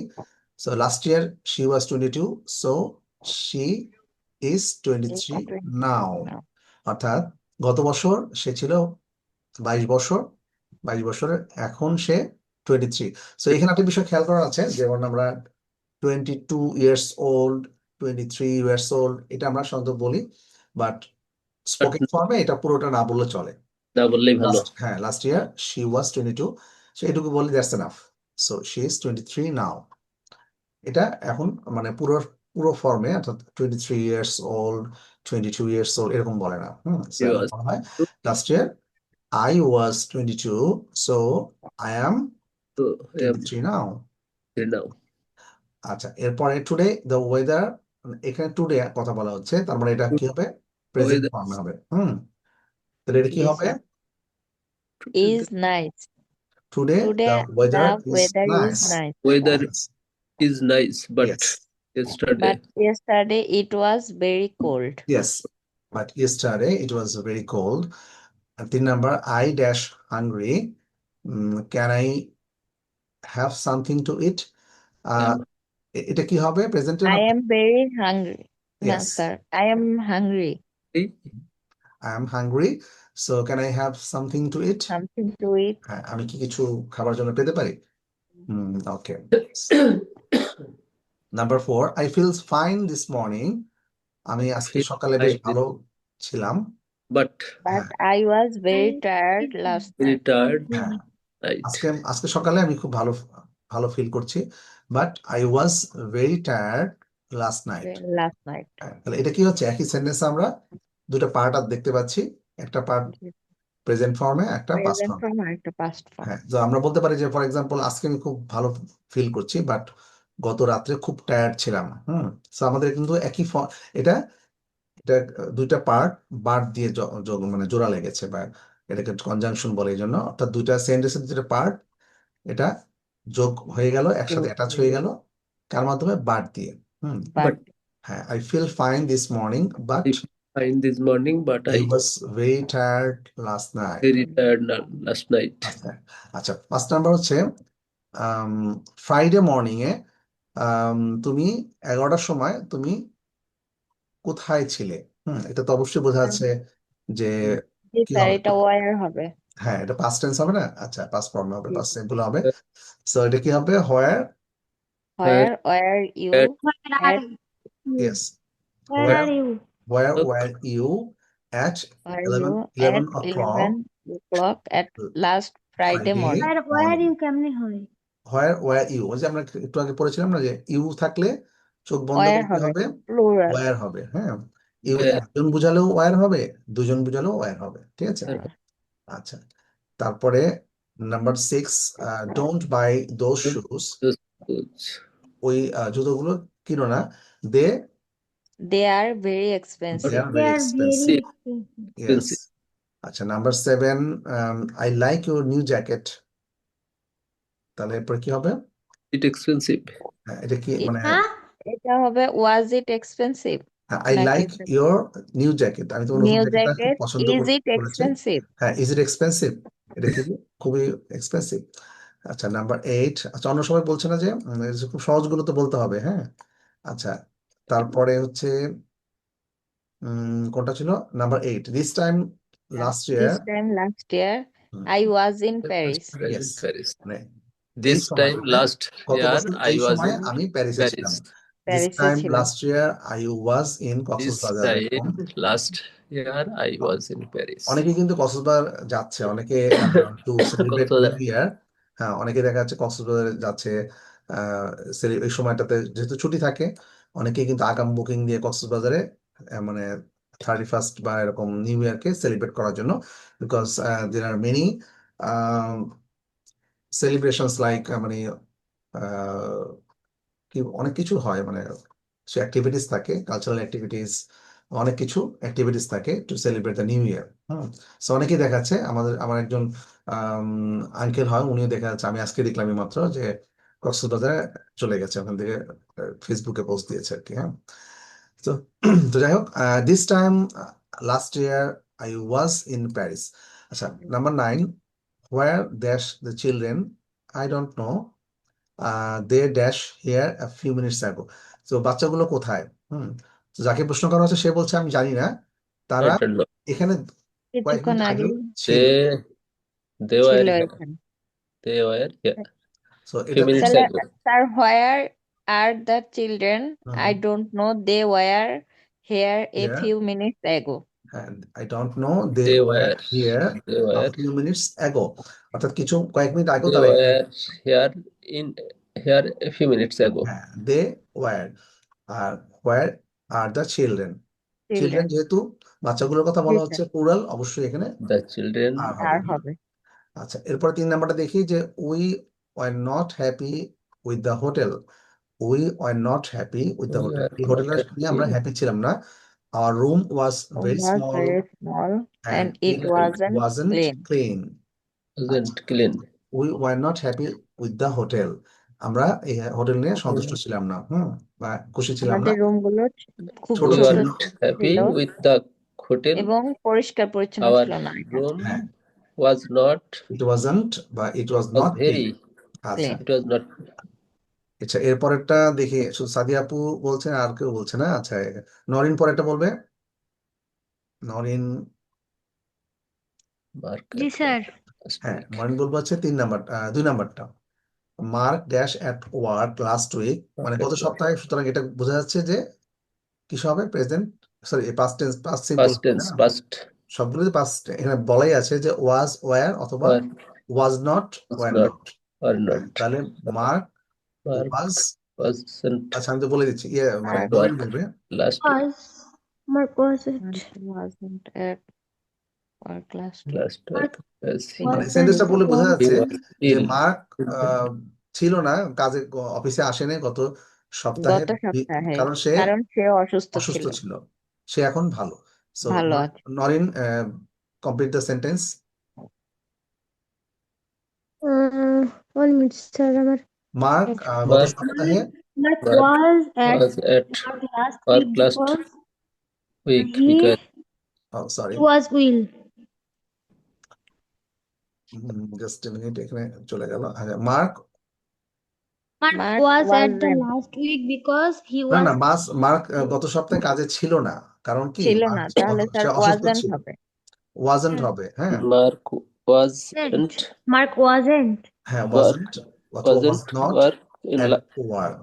Speaker 1: So last year she was 22, so she is 23 নাও। অর্থাৎ গত বছর সে ছিল 22 বছর, 22 বছরের, এখন সে 23। সো এখানে একটা বিষয় খেয়াল করা আছে, যেমন আমরা 22 ইয়ার্স ওল্ড, 23 ইয়ার্স ওল্ড, এটা আমরা সাধারণত বলি, বাট স্পোকেন ফর্মে এটা পুরোটা না বললে চলে।
Speaker 3: না বললেই ভালো।
Speaker 1: হ্যাঁ, last year she was 22, so এটুকু বলি, that's enough. So she is 23 নাও। এটা এখন মানে পুরো পুরো ফর্মে, অর্থাৎ 23 ইয়ার্স ওল্ড, 22 ইয়ার্স ওল্ড এরকম বলে না। সো
Speaker 3: He
Speaker 1: এখন
Speaker 3: was
Speaker 1: বলা হয় last year I was 22, so I am
Speaker 3: so I am
Speaker 1: 23 now.
Speaker 3: here now.
Speaker 1: আচ্ছা, এরপরে টুডে দ্য ওয়েদার, এখানে টুডে কথা বলা হচ্ছে, তার মানে এটা কি হবে? প্রেজেন্ট
Speaker 3: Weather
Speaker 1: ফর্মে হবে। তাহলে এটা কি
Speaker 2: Is
Speaker 1: হবে?
Speaker 2: is nice.
Speaker 1: Today
Speaker 2: Today
Speaker 1: the weather
Speaker 2: the
Speaker 1: is
Speaker 2: weather
Speaker 1: nice.
Speaker 2: is nice.
Speaker 3: weather is nice, but
Speaker 1: Yes,
Speaker 3: yesterday
Speaker 2: But yesterday it was very cold.
Speaker 1: yes, but yesterday it was very cold. And 3 number, I dash hungry. Can I have something to eat?
Speaker 3: am
Speaker 1: এটা কি হবে? প্রেজেন্টে
Speaker 2: I
Speaker 1: হবে?
Speaker 2: am very hungry. No,
Speaker 1: Yes,
Speaker 2: sir. I am hungry.
Speaker 3: hungry.
Speaker 1: I am hungry. So can I have something to eat?
Speaker 2: Something to eat.
Speaker 1: হ্যাঁ, আমি কি কিছু খাবার জন্য পেতে পারি? Okay. Number 4, I feel fine this morning. আমি আজকে
Speaker 3: Feel
Speaker 1: সকালে বেশ
Speaker 3: fine,
Speaker 1: ভালো ছিলাম।
Speaker 3: but
Speaker 2: But I was very tired last
Speaker 3: very
Speaker 2: night.
Speaker 3: tired
Speaker 1: হ্যাঁ,
Speaker 3: night.
Speaker 1: আজকে সকালে আমি খুব ভালো ভালো ফিল করছি, but I was very tired last night.
Speaker 2: Last night.
Speaker 1: তাহলে এটা কি হচ্ছে? একই সেন্টেন্সে আমরা দুটো পার্ট আর দেখতে পাচ্ছি, একটা পার্ট প্রেজেন্ট ফর্মে, একটা পাস্ট
Speaker 2: Present
Speaker 1: ফর্মে।
Speaker 2: form and একটা past form.
Speaker 1: হ্যাঁ, তো আমরা বলতে পারি যে ফর এক্সাম্পল, আজকে আমি খুব ভালো ফিল করছি, বাট গত রাত্রে খুব টায়ার্ড ছিলাম। তো আমাদের কিন্তু একই এটা এটা দুইটা পার্ট বার্ব দিয়ে মানে জোড়া লেগেছে, বা এটাকে কনজাংশন বলে, এই জন্য। অর্থাৎ দুইটা সেন্টেন্সের দুইটা পার্ট, এটা যোগ হয়ে গেল, একসাথে অ্যাটাচ হয়ে গেল, কার মাধ্যমে? বার্ব দিয়ে।
Speaker 2: But
Speaker 1: হ্যাঁ, I feel fine this morning, but
Speaker 3: I feel fine this morning, but
Speaker 1: I
Speaker 3: I
Speaker 1: was very tired last night.
Speaker 3: very tired last night.
Speaker 1: আচ্ছা, 5 নাম্বার হচ্ছে ফ্রাইডে মর্নিং এ তুমি 11টার সময় তুমি কোথায় ছিলে? এটা তো অবশ্যই বোঝা যাচ্ছে যে কি
Speaker 2: স্যার
Speaker 1: হবে।
Speaker 2: এটা where হবে?
Speaker 1: হ্যাঁ, এটা পাস্ট টেন্স হবে না? আচ্ছা, পাস্ট ফর্ম হবে, পাস্ট সিম্পল হবে। সো এটা কি হবে? হোয়ার,
Speaker 2: Where you at
Speaker 1: yes,
Speaker 7: Where
Speaker 1: where
Speaker 7: are you?
Speaker 1: where were you at
Speaker 2: were
Speaker 1: 11
Speaker 2: you at
Speaker 1: o'clock
Speaker 2: 11 o'clock at last Friday
Speaker 1: Friday
Speaker 2: morning?
Speaker 7: Where you কেমনে হয়?
Speaker 1: where were you? ওই যে আমরা একটু আগে পড়েছিলাম না, যে ইউ থাকলে চোখ বন্ধ
Speaker 2: Where
Speaker 1: করতে
Speaker 2: হবে?
Speaker 1: হবে,
Speaker 2: Plural.
Speaker 1: ওয়্যার হবে। হ্যাঁ, ইউ
Speaker 3: Where?
Speaker 1: একজন বুঝালেও ওয়্যার হবে, দুজন বুঝালেও ওয়্যার হবে, ঠিক আছে?
Speaker 3: হ্যাঁ।
Speaker 1: আচ্ছা, তারপরে number 6, don't by those shoes.
Speaker 3: Those clothes.
Speaker 1: ওই জুতোগুলো কিনো না, দে
Speaker 2: They are very expensive.
Speaker 1: they are
Speaker 7: They
Speaker 1: very
Speaker 7: are
Speaker 1: expensive.
Speaker 7: very expensive.
Speaker 1: Yes.
Speaker 3: expensive.
Speaker 1: আচ্ছা, number 7, I like your new jacket. তাহলে এরপর কি হবে?
Speaker 3: It expensive.
Speaker 1: হ্যাঁ, এটা কি
Speaker 2: It-
Speaker 1: মানে?
Speaker 7: হ্যাঁ?
Speaker 2: এটা হবে was it expensive?
Speaker 1: I
Speaker 2: নাকি
Speaker 1: like your new jacket. আমি তোমার নতুন
Speaker 2: new
Speaker 1: জ্যাকেটটা খুব
Speaker 2: jacket?
Speaker 1: পছন্দ
Speaker 2: Is it
Speaker 1: করেছি।
Speaker 2: expensive?
Speaker 1: হ্যাঁ, is it expensive? এটা কি খুবই এক্সপেন্সিভ। আচ্ছা, নাম্বার 8, আচ্ছা, অন্য সময় বলছে না যে এই যে খুব সহজগুলো তো বলতে হবে। হ্যাঁ, আচ্ছা, তারপরে হচ্ছে কোনটা ছিল? Number 8, this time last year.
Speaker 2: This time last year
Speaker 1: hmm,
Speaker 2: I was in Paris.
Speaker 3: Paris,
Speaker 1: Yes.
Speaker 3: Paris.
Speaker 1: মানে এই
Speaker 3: This time
Speaker 1: সময়টাতে,
Speaker 3: last
Speaker 1: গত
Speaker 3: year
Speaker 1: বছর
Speaker 3: I
Speaker 1: এই
Speaker 3: was
Speaker 1: সময়
Speaker 3: in
Speaker 1: আমি প্যারিসে ছিলাম।
Speaker 3: Paris.
Speaker 1: This
Speaker 2: প্যারিসে
Speaker 1: time
Speaker 2: ছিলাম।
Speaker 1: last year I was in
Speaker 3: This
Speaker 1: Cox's Bazar.
Speaker 3: time last year I was in Paris.
Speaker 1: অনেকে কিন্তু কক্সবাজার যাচ্ছে, অনেকে to celebrate
Speaker 3: Cox's Bazar.
Speaker 1: New year. হ্যাঁ, অনেকে দেখা যাচ্ছে কক্সবাজারে যাচ্ছে এই সময়টাতে, যেহেতু ছুটি থাকে, অনেকে কিন্তু আগাম বুকিং দিয়ে কক্সবাজারে মানে 31st বা এরকম নিউ ইয়ারকে সেলিব্রেট করার জন্য, because there are many celebrations like মানে কি অনেক কিছু হয়, মানে সে অ্যাক্টিভিটিস থাকে, কালচারাল অ্যাক্টিভিটিস, অনেক কিছু অ্যাক্টিভিটিস থাকে two celebrate the new year. So অনেকেই দেখাচ্ছে, আমার একজন আঙ্কেল হয়, উনিও দেখা যাচ্ছে, আমি আজকে দেখলাম মাত্র যে কক্সবাজারে চলে গেছে, ওখান থেকে ফেসবুকে পোস্ট দিয়েছে আর কি। হ্যাঁ, তো তো যাই হোক, this time last year I was in Paris. আচ্ছা, number 9, where dash the children, I don't know, they dash here a few minutes ago. তো বাচ্চাগুলো কোথায়? তো যাকে প্রশ্ন করা হচ্ছে সে বলছে আমি জানি না, তারা
Speaker 3: I don't know.
Speaker 1: এখানে কয়েক
Speaker 2: কিছুক্ষণ
Speaker 1: মিনিট
Speaker 2: আগে
Speaker 1: আগেও ছিল।
Speaker 3: They were
Speaker 2: ছিল
Speaker 3: here.
Speaker 2: এখানে।
Speaker 3: They were here.
Speaker 1: So
Speaker 3: Few
Speaker 1: এটা
Speaker 3: minutes
Speaker 2: তাহলে
Speaker 3: ago.
Speaker 2: Sir where are the children, I
Speaker 1: hmm,
Speaker 2: don't know, they were here a
Speaker 1: here,
Speaker 2: few minutes ago.
Speaker 1: and I don't know, they
Speaker 3: They
Speaker 1: were
Speaker 3: were.
Speaker 1: here
Speaker 3: They
Speaker 1: a
Speaker 3: were.
Speaker 1: few minutes ago. অর্থাৎ কয়েক minute আগেও
Speaker 3: They
Speaker 1: তারা এখানে।
Speaker 3: were here here a few minutes ago.
Speaker 1: হ্যাঁ, they were, আর where are the children? Children
Speaker 2: children,
Speaker 1: যেহেতু বাচ্চাগুলোর কথা
Speaker 2: জি
Speaker 1: বলা
Speaker 2: স্যার,
Speaker 1: হচ্ছে, প্লুরাল, অবশ্যই এখানে
Speaker 3: The children
Speaker 1: আর
Speaker 2: আর
Speaker 1: হবে।
Speaker 2: হবে।
Speaker 1: আচ্ছা, এরপর 3 নাম্বারটা দেখি যে we were not happy with the hotel. We were not happy with the hotel,
Speaker 3: were
Speaker 1: এই
Speaker 3: not
Speaker 1: হোটেলটা নিয়ে আমরা
Speaker 3: happy.
Speaker 1: হ্যাপি ছিলাম না। Our room was very
Speaker 2: was
Speaker 1: small
Speaker 2: very small
Speaker 1: and
Speaker 2: and it
Speaker 1: it
Speaker 2: wasn't
Speaker 1: wasn't
Speaker 2: clean.
Speaker 1: clean.
Speaker 3: Wasn't clean.
Speaker 1: We were not happy with the hotel, আমরা এই hotel নিয়ে সন্তুষ্ট ছিলাম না, বা খুশি ছিলাম না।
Speaker 2: আমাদের রুম গুলো খুব
Speaker 1: ছোট
Speaker 3: We
Speaker 2: ছোট
Speaker 3: were
Speaker 1: ছিল,
Speaker 3: not happy
Speaker 2: ছিল
Speaker 3: with the hotel.
Speaker 2: এবং পরিষ্কার পরিচ্ছন্ন
Speaker 3: Our
Speaker 2: ছিল না এটা,
Speaker 3: room
Speaker 1: হ্যাঁ,
Speaker 3: was not
Speaker 1: ইট ওয়াজন্ট বা ইট ওয়াজ
Speaker 3: was
Speaker 1: নট ক্লিন।
Speaker 3: very.
Speaker 1: আচ্ছা,
Speaker 2: ক্লিন।
Speaker 3: It was not.
Speaker 1: আচ্ছা, এরপরেরটা দেখি, শুধু সাদিয়া আপু বলছে, আর কেউ বলছে না। আচ্ছা, নরিন পরেরটা বলবে। নরিন,
Speaker 3: Mark
Speaker 7: জি
Speaker 3: at
Speaker 7: স্যার।
Speaker 3: last
Speaker 1: হ্যাঁ,
Speaker 3: week.
Speaker 1: নরিন বলবো হচ্ছে 2 নাম্বারটা, Mark dash at work last week, মানে
Speaker 3: Mark
Speaker 1: গত
Speaker 3: at work.
Speaker 1: সপ্তাহে। সুতরাং এটা বোঝা যাচ্ছে যে কিছু হবে, present, sorry past tense, past simple
Speaker 3: Past
Speaker 1: হবে
Speaker 3: tense.
Speaker 1: না,
Speaker 3: Past.
Speaker 1: সবগুলোতে পাস্ট। এখানে বলাই আছে যে ওয়াজ ওয়্যার অথবা
Speaker 3: Or
Speaker 1: was not
Speaker 3: was
Speaker 1: were
Speaker 3: not.
Speaker 1: Not.
Speaker 3: Or
Speaker 1: হ্যাঁ,
Speaker 3: not.
Speaker 1: তাহলে মার্ক
Speaker 3: Mark
Speaker 1: ওয়াজ,
Speaker 3: wasn't.
Speaker 1: আচ্ছা আমি তো বলে দিচ্ছি, মানে
Speaker 2: আর
Speaker 1: নরিন
Speaker 3: Work
Speaker 1: বলবে।
Speaker 3: last week.
Speaker 7: Was Mark wasn't
Speaker 2: wasn't at work last week.
Speaker 3: Last week. As he
Speaker 1: মানে
Speaker 7: wasn't
Speaker 1: সেন্টেন্সটা বলে বোঝা
Speaker 7: was
Speaker 3: he
Speaker 1: যাচ্ছে
Speaker 3: was
Speaker 1: যে
Speaker 3: ill.
Speaker 1: মার্ক ছিল না, কাজে অফিসে আসেনি গত সপ্তাহে,
Speaker 2: গত সপ্তাহে
Speaker 1: কারণ সে
Speaker 2: কারণ সে অসুস্থ
Speaker 1: অসুস্থ
Speaker 2: ছিল।
Speaker 1: ছিল, সে এখন ভালো। সো
Speaker 2: ভালো আছে।
Speaker 1: Norin, complete the sentence.
Speaker 7: 1 minute sir আমার
Speaker 1: মার্ক গত
Speaker 3: Mark
Speaker 1: সপ্তাহে,
Speaker 7: Mark
Speaker 3: Mark
Speaker 7: was at
Speaker 3: was at
Speaker 7: work last
Speaker 3: work
Speaker 7: week
Speaker 3: last
Speaker 7: because
Speaker 3: week
Speaker 7: he
Speaker 3: because
Speaker 1: sorry,
Speaker 7: was ill.
Speaker 1: Just minute, এখানে চলে গেল। Mark,
Speaker 7: Mark
Speaker 2: Mark
Speaker 7: was at the
Speaker 2: wasn't,
Speaker 7: last week because he
Speaker 1: না
Speaker 7: was
Speaker 1: না, mark গত সপ্তাহে কাজে ছিল না, কারণ কি
Speaker 2: ছিল
Speaker 1: মার্ক
Speaker 2: না, তাহলে স্যার
Speaker 1: সে অসুস্থ
Speaker 2: wasn't
Speaker 1: ছিল।
Speaker 2: হবে।
Speaker 1: ওয়াজন্ট
Speaker 7: হ্যাঁ,
Speaker 1: হবে, হ্যাঁ,
Speaker 3: Mark wasn't
Speaker 7: Mark wasn't
Speaker 1: হ্যাঁ,
Speaker 3: work
Speaker 1: ওয়াজন্ট অথবা ওয়াজ
Speaker 3: wasn't
Speaker 1: not
Speaker 3: work in
Speaker 1: at work.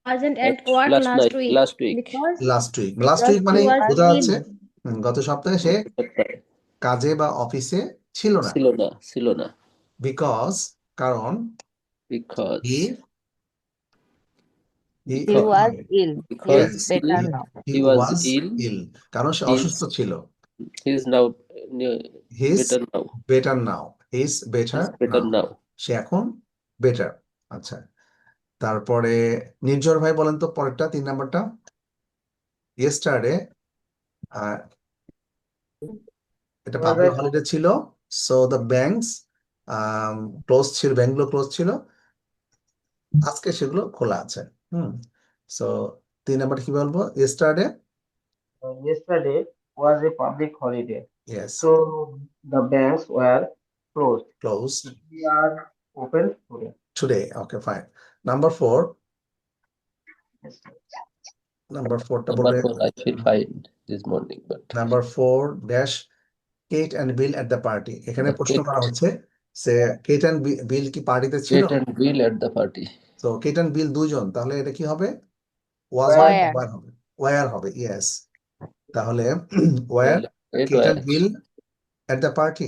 Speaker 7: wasn't at
Speaker 3: at
Speaker 7: work
Speaker 3: last
Speaker 7: last
Speaker 3: night
Speaker 7: week
Speaker 3: last week.
Speaker 7: because
Speaker 1: last week
Speaker 7: because
Speaker 1: মানে
Speaker 7: he was
Speaker 1: বোঝা
Speaker 7: ill.
Speaker 1: যাচ্ছে গত সপ্তাহে সে কাজে বা অফিসে ছিল না,
Speaker 3: ছিল না
Speaker 1: বিকজ, কারণ
Speaker 3: because
Speaker 1: he
Speaker 2: He
Speaker 3: because
Speaker 2: was ill. He
Speaker 3: because
Speaker 2: is better now.
Speaker 3: he was
Speaker 1: was
Speaker 3: ill.
Speaker 1: ইল, কারণ সে
Speaker 3: He
Speaker 1: অসুস্থ ছিল।
Speaker 3: is now
Speaker 1: he is
Speaker 3: better now.
Speaker 1: Better now, he is better
Speaker 3: He's better
Speaker 1: now,
Speaker 3: now.
Speaker 1: সে এখন better. আচ্ছা, তারপরে নির্ঝর ভাই বলেন তো পরেরটা, 3 নাম্বারটা। ইয়েস্টারডে, এটা পাবলিক হলিডে ছিল, সো দ্য ব্যাংকস ক্লোজ ছিল, ব্যাংকগুলো ক্লোজ ছিল, আজকে সেগুলো খোলা আছে। সো 3 নাম্বার কি বলবো? Yesterday,
Speaker 8: Yesterday was a public holiday,
Speaker 1: yes,
Speaker 8: so the banks were closed.
Speaker 1: Close
Speaker 8: We are open today.
Speaker 1: Today, okay fine. Number 4,
Speaker 8: Yes, sir.
Speaker 1: Number 4টা
Speaker 3: Number
Speaker 1: বলবে।
Speaker 3: 4, I feel fine this morning, but
Speaker 1: number 4 dash Kate and Bill at the party, এখানে প্রশ্ন করা হচ্ছে সে Kate and বিল কি পার্টিতে ছিল?
Speaker 3: Kate and Bill at the party.
Speaker 1: তো কেট অ্যান্ড বিল দুজন, তাহলে এটা কি হবে? Was
Speaker 2: Where?
Speaker 1: হবে, ওয়্যার হবে, ইয়েস। তাহলে were
Speaker 3: It
Speaker 1: Kate and
Speaker 3: was
Speaker 1: Bill at the party,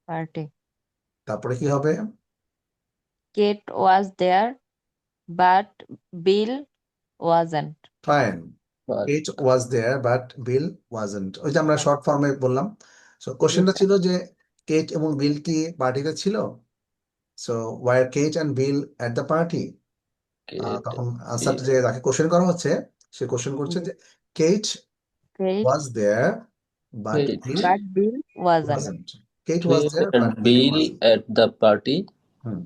Speaker 2: Party.
Speaker 1: তারপরে কি হবে?
Speaker 2: Kate was there, but Bill wasn't.
Speaker 1: Fine,
Speaker 3: Mark.
Speaker 1: Kate was there but Bill wasn't, ওই যে আমরা শর্ট ফর্মে বললাম। সো কোশ্চেনটা ছিল যে কেট এবং বিল কি পার্টিতে ছিল? So were Kate and Bill at the party,
Speaker 3: Kate
Speaker 1: তখন
Speaker 3: and
Speaker 1: আনসারটা
Speaker 3: Bill.
Speaker 1: যে যাকে কোশ্চেন করা হচ্ছে সে কোশ্চেন করছে যে Kate
Speaker 2: Kate,
Speaker 1: was there, but
Speaker 3: Kate.
Speaker 1: Bill
Speaker 2: but Bill wasn't.
Speaker 1: wasn't. Kate was
Speaker 3: Kate
Speaker 1: there,
Speaker 3: and
Speaker 1: but Bill
Speaker 3: Bill
Speaker 1: wasn't.
Speaker 3: at the party.
Speaker 1: হুম,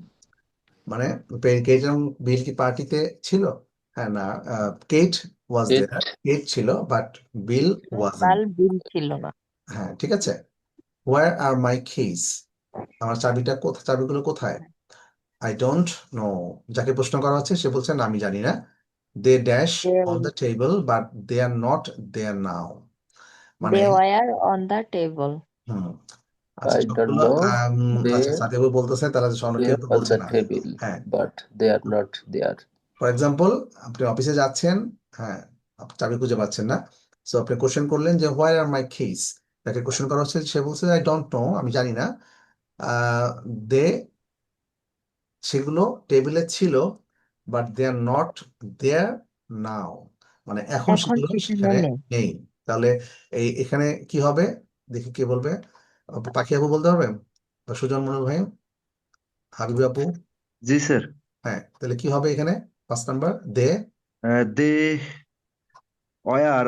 Speaker 1: মানে কেট এবং বিল কি পার্টিতে ছিল? হ্যাঁ, না, Kate was
Speaker 3: Kate,
Speaker 1: there, Kate ছিল, বাট বিল ওয়াজন্ট।
Speaker 2: কাল বিল ছিল না।
Speaker 1: হ্যাঁ, ঠিক আছে। Where are my keys? আমার চাবিগুলো কোথায়? I don't know. যাকে প্রশ্ন করা হচ্ছে সে বলছেন আমি জানি না। They dash
Speaker 2: They
Speaker 1: on the table but they are not there now. মানে
Speaker 2: they were on the table.
Speaker 1: হুম, আচ্ছা,
Speaker 3: I don't
Speaker 1: সবগুলো
Speaker 3: know.
Speaker 1: আচ্ছা,
Speaker 3: They
Speaker 1: সাথীবাবু বলতেছে তারা কেউ
Speaker 3: were
Speaker 1: তো
Speaker 3: on
Speaker 1: বলছে
Speaker 3: the
Speaker 1: না।
Speaker 3: table,
Speaker 1: হ্যাঁ,
Speaker 3: but they are not there.
Speaker 1: For example, আপনি অফিসে যাচ্ছেন, হ্যাঁ, আপনি চাবি খুঁজে পাচ্ছেন না, সো আপনি কোশ্চেন করলেন যে হোয়ার আর মাই কিস? তাকে কোশ্চেন করা হচ্ছে, সে বলছে আই ডোন্ট নো, আমি জানি না। দে সেগুলো টেবিলে ছিল, but they are not there now, মানে এখন
Speaker 2: এখন
Speaker 1: সেগুলো
Speaker 2: সেখানে
Speaker 1: সেখানে
Speaker 2: নেই।
Speaker 1: নেই। তাহলে এখানে কি হবে? দেখি কে বলবে। পাখি আপু বলতে পারবে? বা সুজন মনোজ ভাই, হাবিব আপু?
Speaker 9: জি স্যার,
Speaker 1: হ্যাঁ, তাহলে কি হবে এখানে? 5 number, they
Speaker 9: they were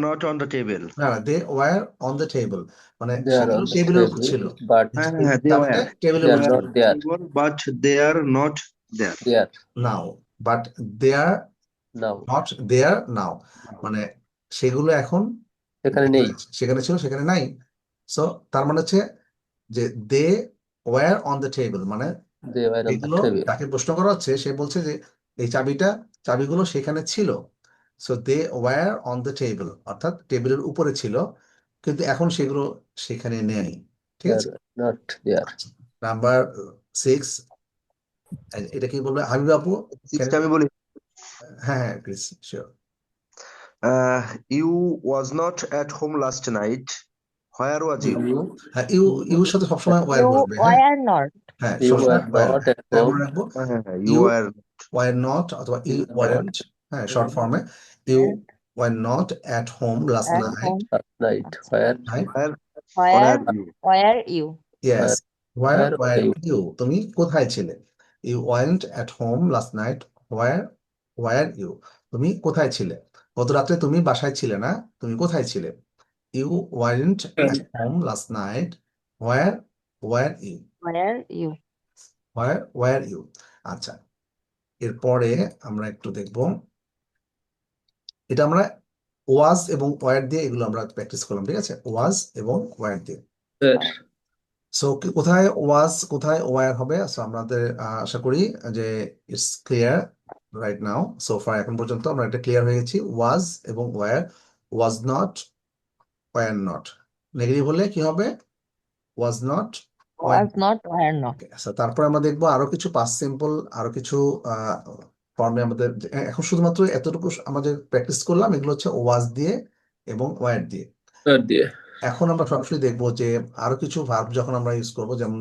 Speaker 9: not on the table.
Speaker 1: না, they were on the table, মানে
Speaker 3: They are
Speaker 1: সেগুলো
Speaker 3: on the
Speaker 1: টেবিলের উপর
Speaker 3: table,
Speaker 1: ছিল।
Speaker 3: but
Speaker 9: হ্যাঁ
Speaker 1: এই
Speaker 9: হ্যাঁ, দে
Speaker 1: চাবিটা টেবিলের
Speaker 3: they
Speaker 1: উপর
Speaker 3: are
Speaker 1: ছিল।
Speaker 3: not there.
Speaker 9: But they are not there.
Speaker 3: There
Speaker 1: now, but they are
Speaker 3: now.
Speaker 1: Not there now, মানে সেগুলো এখন
Speaker 3: সেখানে নেই।
Speaker 1: সেখানে ছিল, সেখানে নাই। সো তার মানে হচ্ছে যে they were on the table, মানে
Speaker 3: They were on the
Speaker 1: এগুলো
Speaker 3: table.
Speaker 1: তাকে প্রশ্ন করা হচ্ছে, সে বলছে যে এই চাবিগুলো সেখানে ছিল। So they were on the table, অর্থাৎ টেবিলের উপরে ছিল, কিন্তু এখন সেগুলো সেখানে নেই। ঠিক
Speaker 3: They
Speaker 1: আছে।
Speaker 3: are not there.
Speaker 1: নাম্বার 6, এটা কি বলবে হাবিব আপু?
Speaker 9: সিক্সটা আমি বলি।
Speaker 1: হ্যাঁ হ্যাঁ, please, sure.
Speaker 9: You was not at home last night, where was you?
Speaker 1: হ্যাঁ, ইউর সাথে সবসময় ওয়ার
Speaker 2: You
Speaker 1: বসবে। হ্যাঁ
Speaker 2: were not.
Speaker 1: হ্যাঁ,
Speaker 3: You
Speaker 1: সবসময়
Speaker 3: were
Speaker 1: ওয়ার।
Speaker 3: not at
Speaker 1: তাই
Speaker 3: home.
Speaker 1: মনে রাখবো,
Speaker 9: হ্যাঁ হ্যাঁ হ্যাঁ, ইউ
Speaker 1: ইউ
Speaker 9: আর
Speaker 1: ওয়ার নট অথবা ইউ
Speaker 3: You
Speaker 1: ওয়ারেন্ট, হ্যাঁ, শর্ট ফর্মে, you were not at home last
Speaker 2: At
Speaker 1: night.
Speaker 2: home.
Speaker 3: last night. Where?
Speaker 9: Where
Speaker 2: Where
Speaker 9: you?
Speaker 2: were you?
Speaker 1: Yes, were
Speaker 3: Where
Speaker 1: were
Speaker 3: were you?
Speaker 1: You? তুমি কোথায় ছিলে? You weren't at home last night, where were you? তুমি কোথায় ছিলে? গত রাত্রে তুমি বাসায় ছিলে না, তুমি কোথায় ছিলে? You weren't at home last night, where were you?
Speaker 2: Were you?
Speaker 1: Were you? আচ্ছা, এরপরে আমরা একটু দেখব, এটা আমরা ওয়াজ এবং ওয়ার দিয়ে এগুলো আমরা প্র্যাকটিস করলাম, ঠিক আছে, ওয়াজ এবং ওয়ার দিয়ে।
Speaker 3: Where?
Speaker 1: সো কোথায় ওয়াজ কোথায় ওয়ার হবে? সো আমাদের আশা করি যে it's clear right now, so far এখন পর্যন্ত আমরা এটা ক্লিয়ার হয়ে গেছি, ওয়াজ এবং were. Was not, were not. Negative হলে কি হবে? Was not, were.
Speaker 2: Was not, were not.
Speaker 1: আচ্ছা, তারপরে আমরা দেখবো আরো কিছু পাস্ট সিম্পল, আরো কিছু ফর্মে আমাদের এখন শুধুমাত্র এতটুকু আমাদের প্র্যাকটিস করলাম, এগুলো হচ্ছে ওয়াজ দিয়ে এবং ওয়ার দিয়ে।
Speaker 3: Where there?
Speaker 1: এখন আমরা সরাসরি দেখবো যে আরো কিছু ভার্ব যখন আমরা ইউজ করব, যেমন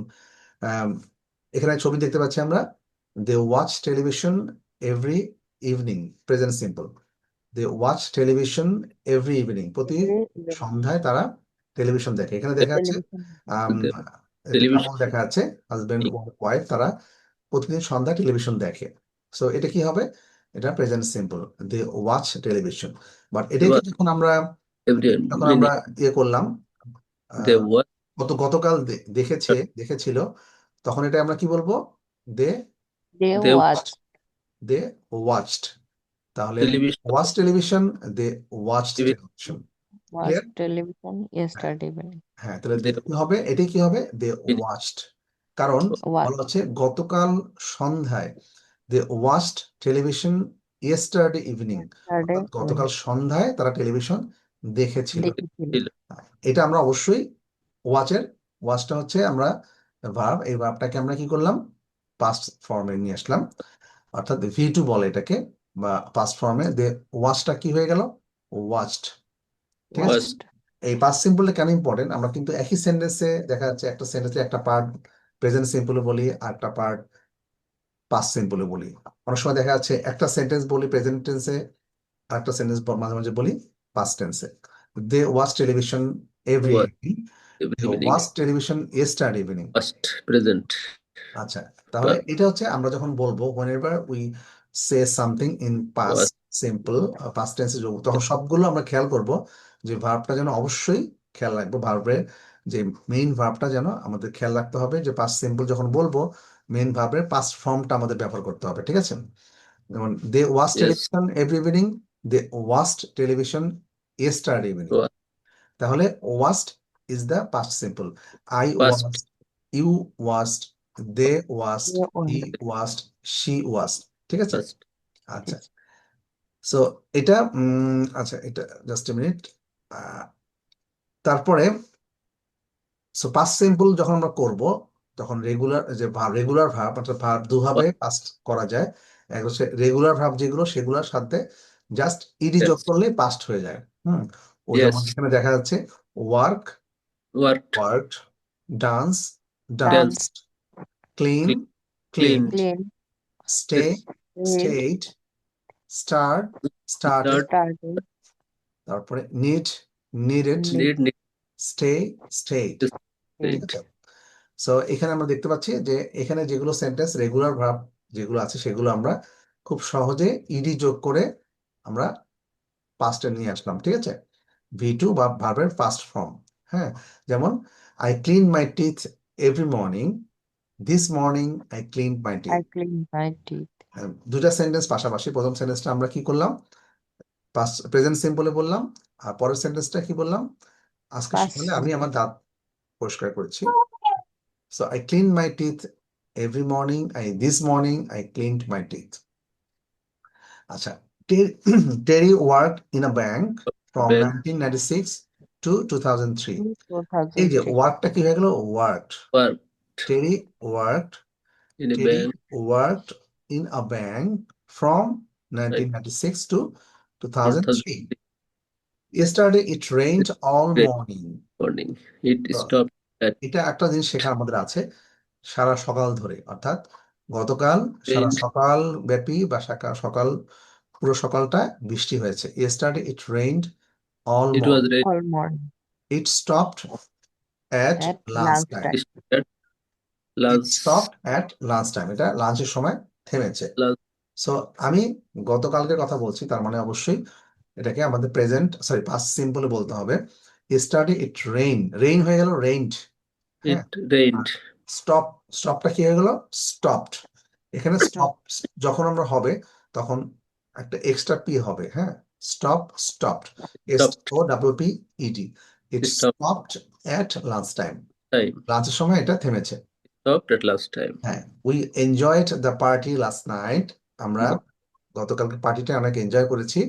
Speaker 1: এখানে ছবি দেখতে পাচ্ছি আমরা, they watch television every evening, present simple. They watch television every evening, প্রতি সন্ধ্যায় তারা টেলিভিশন দেখে। এখানে দেখা যাচ্ছে
Speaker 3: Television.
Speaker 1: কাপল দেখা যাচ্ছে, হাজবেন্ড ওয়াইফ, তারা প্রতিদিন সন্ধ্যায় টেলিভিশন দেখে। সো এটা কি হবে? এটা present simple, they watch television. But এটাকে যখন আমরা
Speaker 3: Every
Speaker 1: ইয়ে করলাম,
Speaker 3: they were
Speaker 1: গতকাল দেখেছিল, তখন এটা আমরা কি বলবো? They
Speaker 2: They
Speaker 3: They
Speaker 2: watched.
Speaker 1: They watched. তাহলে
Speaker 3: television.
Speaker 1: Watch television, they watched
Speaker 3: TV.
Speaker 1: Television.
Speaker 2: Watched television yesterday evening.
Speaker 1: হ্যাঁ, তাহলে
Speaker 3: They-
Speaker 1: কি হবে? এটাই কি হবে? They
Speaker 3: It-
Speaker 1: watched. কারণ
Speaker 2: Watched.
Speaker 1: বলা হচ্ছে গতকাল সন্ধ্যায়, they watched television yesterday evening,
Speaker 2: Yesterday
Speaker 1: গতকাল সন্ধ্যায় তারা টেলিভিশন দেখেছিল।
Speaker 2: দেখেছিল।
Speaker 1: এটা আমরা অবশ্যই ওয়াচটা হচ্ছে আমরা ভার্ব, এই ভার্বটাকে আমরা কি করলাম? পাস্ট ফর্মে নিয়ে আসলাম, অর্থাৎ V2 বলে এটাকে, বা পাস্ট ফর্মে। দে ওয়াচটা কি হয়ে গেল? ওয়াচড। ঠিক আছে।
Speaker 3: Watched.
Speaker 1: এই পাস্ট সিম্পলটা কেন ইম্পর্টেন্ট? আমরা কিন্তু একই সেন্টেন্সে দেখা যাচ্ছে, একটা সেন্টেন্সে একটা পার্ট প্রেজেন্ট সিম্পলে বলি আর একটা পার্ট পাস্ট সিম্পলে বলি। অনেক সময় দেখা যাচ্ছে একটা সেন্টেন্স বলি প্রেজেন্ট টেন্সে, আর একটা সেন্টেন্স মাঝে মাঝে বলি পাস্ট টেন্সে। They watch television every
Speaker 3: Watch.
Speaker 1: Evening,
Speaker 3: Every
Speaker 1: they
Speaker 3: evening.
Speaker 1: Watch television yesterday evening.
Speaker 3: Past, present.
Speaker 1: আচ্ছা, তাহলে এটা হচ্ছে আমরা যখন বলবো whenever we say something in past simple past টেন্সে যোগ, তখন সবগুলো আমরা খেয়াল করব যে ভার্বটা যেন অবশ্যই খেয়াল রাখবো, ভার্বের যে মেইন ভার্বটা যেন আমাদের খেয়াল রাখতে হবে, যে পাস্ট সিম্পল যখন বলবো মেইন ভার্বের পাস্ট ফর্মটা আমাদের ব্যবহার করতে হবে, ঠিক আছে? যেমন they watch
Speaker 3: Yes.
Speaker 1: Television every evening, they watched television yesterday evening.
Speaker 3: Wa-
Speaker 1: তাহলে watched is the past simple. I
Speaker 3: Past.
Speaker 1: Watched, you watched, they watched, he watched, she watched, ঠিক আছে?
Speaker 3: Past.
Speaker 1: আচ্ছা, সো এটা আচ্ছা, এটা জাস্ট এ মিনিট। তারপরে so past simple যখন আমরা করব তখন রেগুলার যে রেগুলার ভার্ব, অর্থাৎ ভার্ব দুভাবে পাস্ট করা যায়। এক হচ্ছে রেগুলার ভার্ব যেগুলো, সেগুলোর সাথে জাস্ট ইডি যোগ
Speaker 3: Yes.
Speaker 1: করলেই পাস্ট হয়ে যায়। ও যেমন
Speaker 3: Yes.
Speaker 1: এখানে দেখা যাচ্ছে work,
Speaker 3: Worked.
Speaker 1: Worked, dance,
Speaker 3: Danced.
Speaker 1: Danced, clean,
Speaker 3: Cleaned.
Speaker 1: Cleaned, stay, stayed, start, started,
Speaker 3: Start.
Speaker 1: তারপরে need, needed,
Speaker 3: Need.
Speaker 1: Stay, stayed, ঠিক
Speaker 3: Stayed.
Speaker 1: আছে? সো এখানে আমরা দেখতে পাচ্ছি যে এখানে যেগুলো সেন্টেন্স রেগুলার ভার্ব যেগুলো আছে সেগুলো আমরা খুব সহজে ইডি যোগ করে আমরা পাস্টে নিয়ে আসলাম, ঠিক আছে? V2 বা ভার্বের ফার্স্ট ফর্ম। হ্যাঁ, যেমন I clean my teeth every morning, this morning I clean my teeth. দুটা সেন্টেন্স পাশাপাশি, প্রথম সেন্টেন্সটা আমরা কি করলাম, পাস্ট প্রেজেন্ট সিম্পলে বললাম, আর পরের সেন্টেন্সটা কি বললাম, আজকে সকালে আমি আমার দাঁত পরিষ্কার করেছি। So I cleaned my teeth every morning. This morning I cleaned my teeth. আচ্ছা, Terry worked in a bank from
Speaker 3: Bank.
Speaker 1: 1996 to 2003. এই যে ওয়ার্কটা কি হয়ে গেল, worked.
Speaker 3: Worked.
Speaker 1: Terry worked
Speaker 3: In a
Speaker 1: Terry
Speaker 3: bank.
Speaker 1: worked in a bank from 1996 to 2003. Yesterday it rained all
Speaker 3: Rain.
Speaker 1: morning.
Speaker 3: Morning. It
Speaker 1: So,
Speaker 3: stopped at
Speaker 1: এটা একটা জিনিস শেখার আমাদের আছে, সারা সকাল ধরে, অর্থাৎ গতকাল সারা
Speaker 3: rained.
Speaker 1: সকাল ব্যাপী বা সকাল পুরো সকালটা বৃষ্টি হয়েছে। Yesterday it rained all
Speaker 3: It was
Speaker 1: morning.
Speaker 3: rain.
Speaker 1: It stopped at lunchtime.
Speaker 3: It stopped at
Speaker 1: It
Speaker 3: lunch.
Speaker 1: stopped at lunchtime. এটা লাঞ্চের সময় থেমেছে।
Speaker 3: Lunch.
Speaker 1: সো আমি গতকালকের কথা বলছি, তার মানে অবশ্যই এটাকে আমাদের পাস্ট সিম্পলে বলতে হবে। Yesterday it rained, রেইন হয়ে গেল রেইনড। হ্যাঁ,
Speaker 3: It rained.
Speaker 1: স্টপটা কি হয়ে গেল, স্টপড। এখানে স্টপ যখন আমরা হবে তখন একটা এক্সট্রা পি হবে। হ্যাঁ, স্টপড,
Speaker 3: Stopped.
Speaker 1: SOPPED। ইট
Speaker 3: Stopped.
Speaker 1: স্টপড এট লাঞ্চ টাইম,
Speaker 3: Time.
Speaker 1: লাঞ্চের সময় এটা থেমেছে।
Speaker 3: Stopped at last time.
Speaker 1: হ্যাঁ, we enjoyed the party last night. আমরা গতকালকে পার্টিটা অনেক এনজয় করেছি।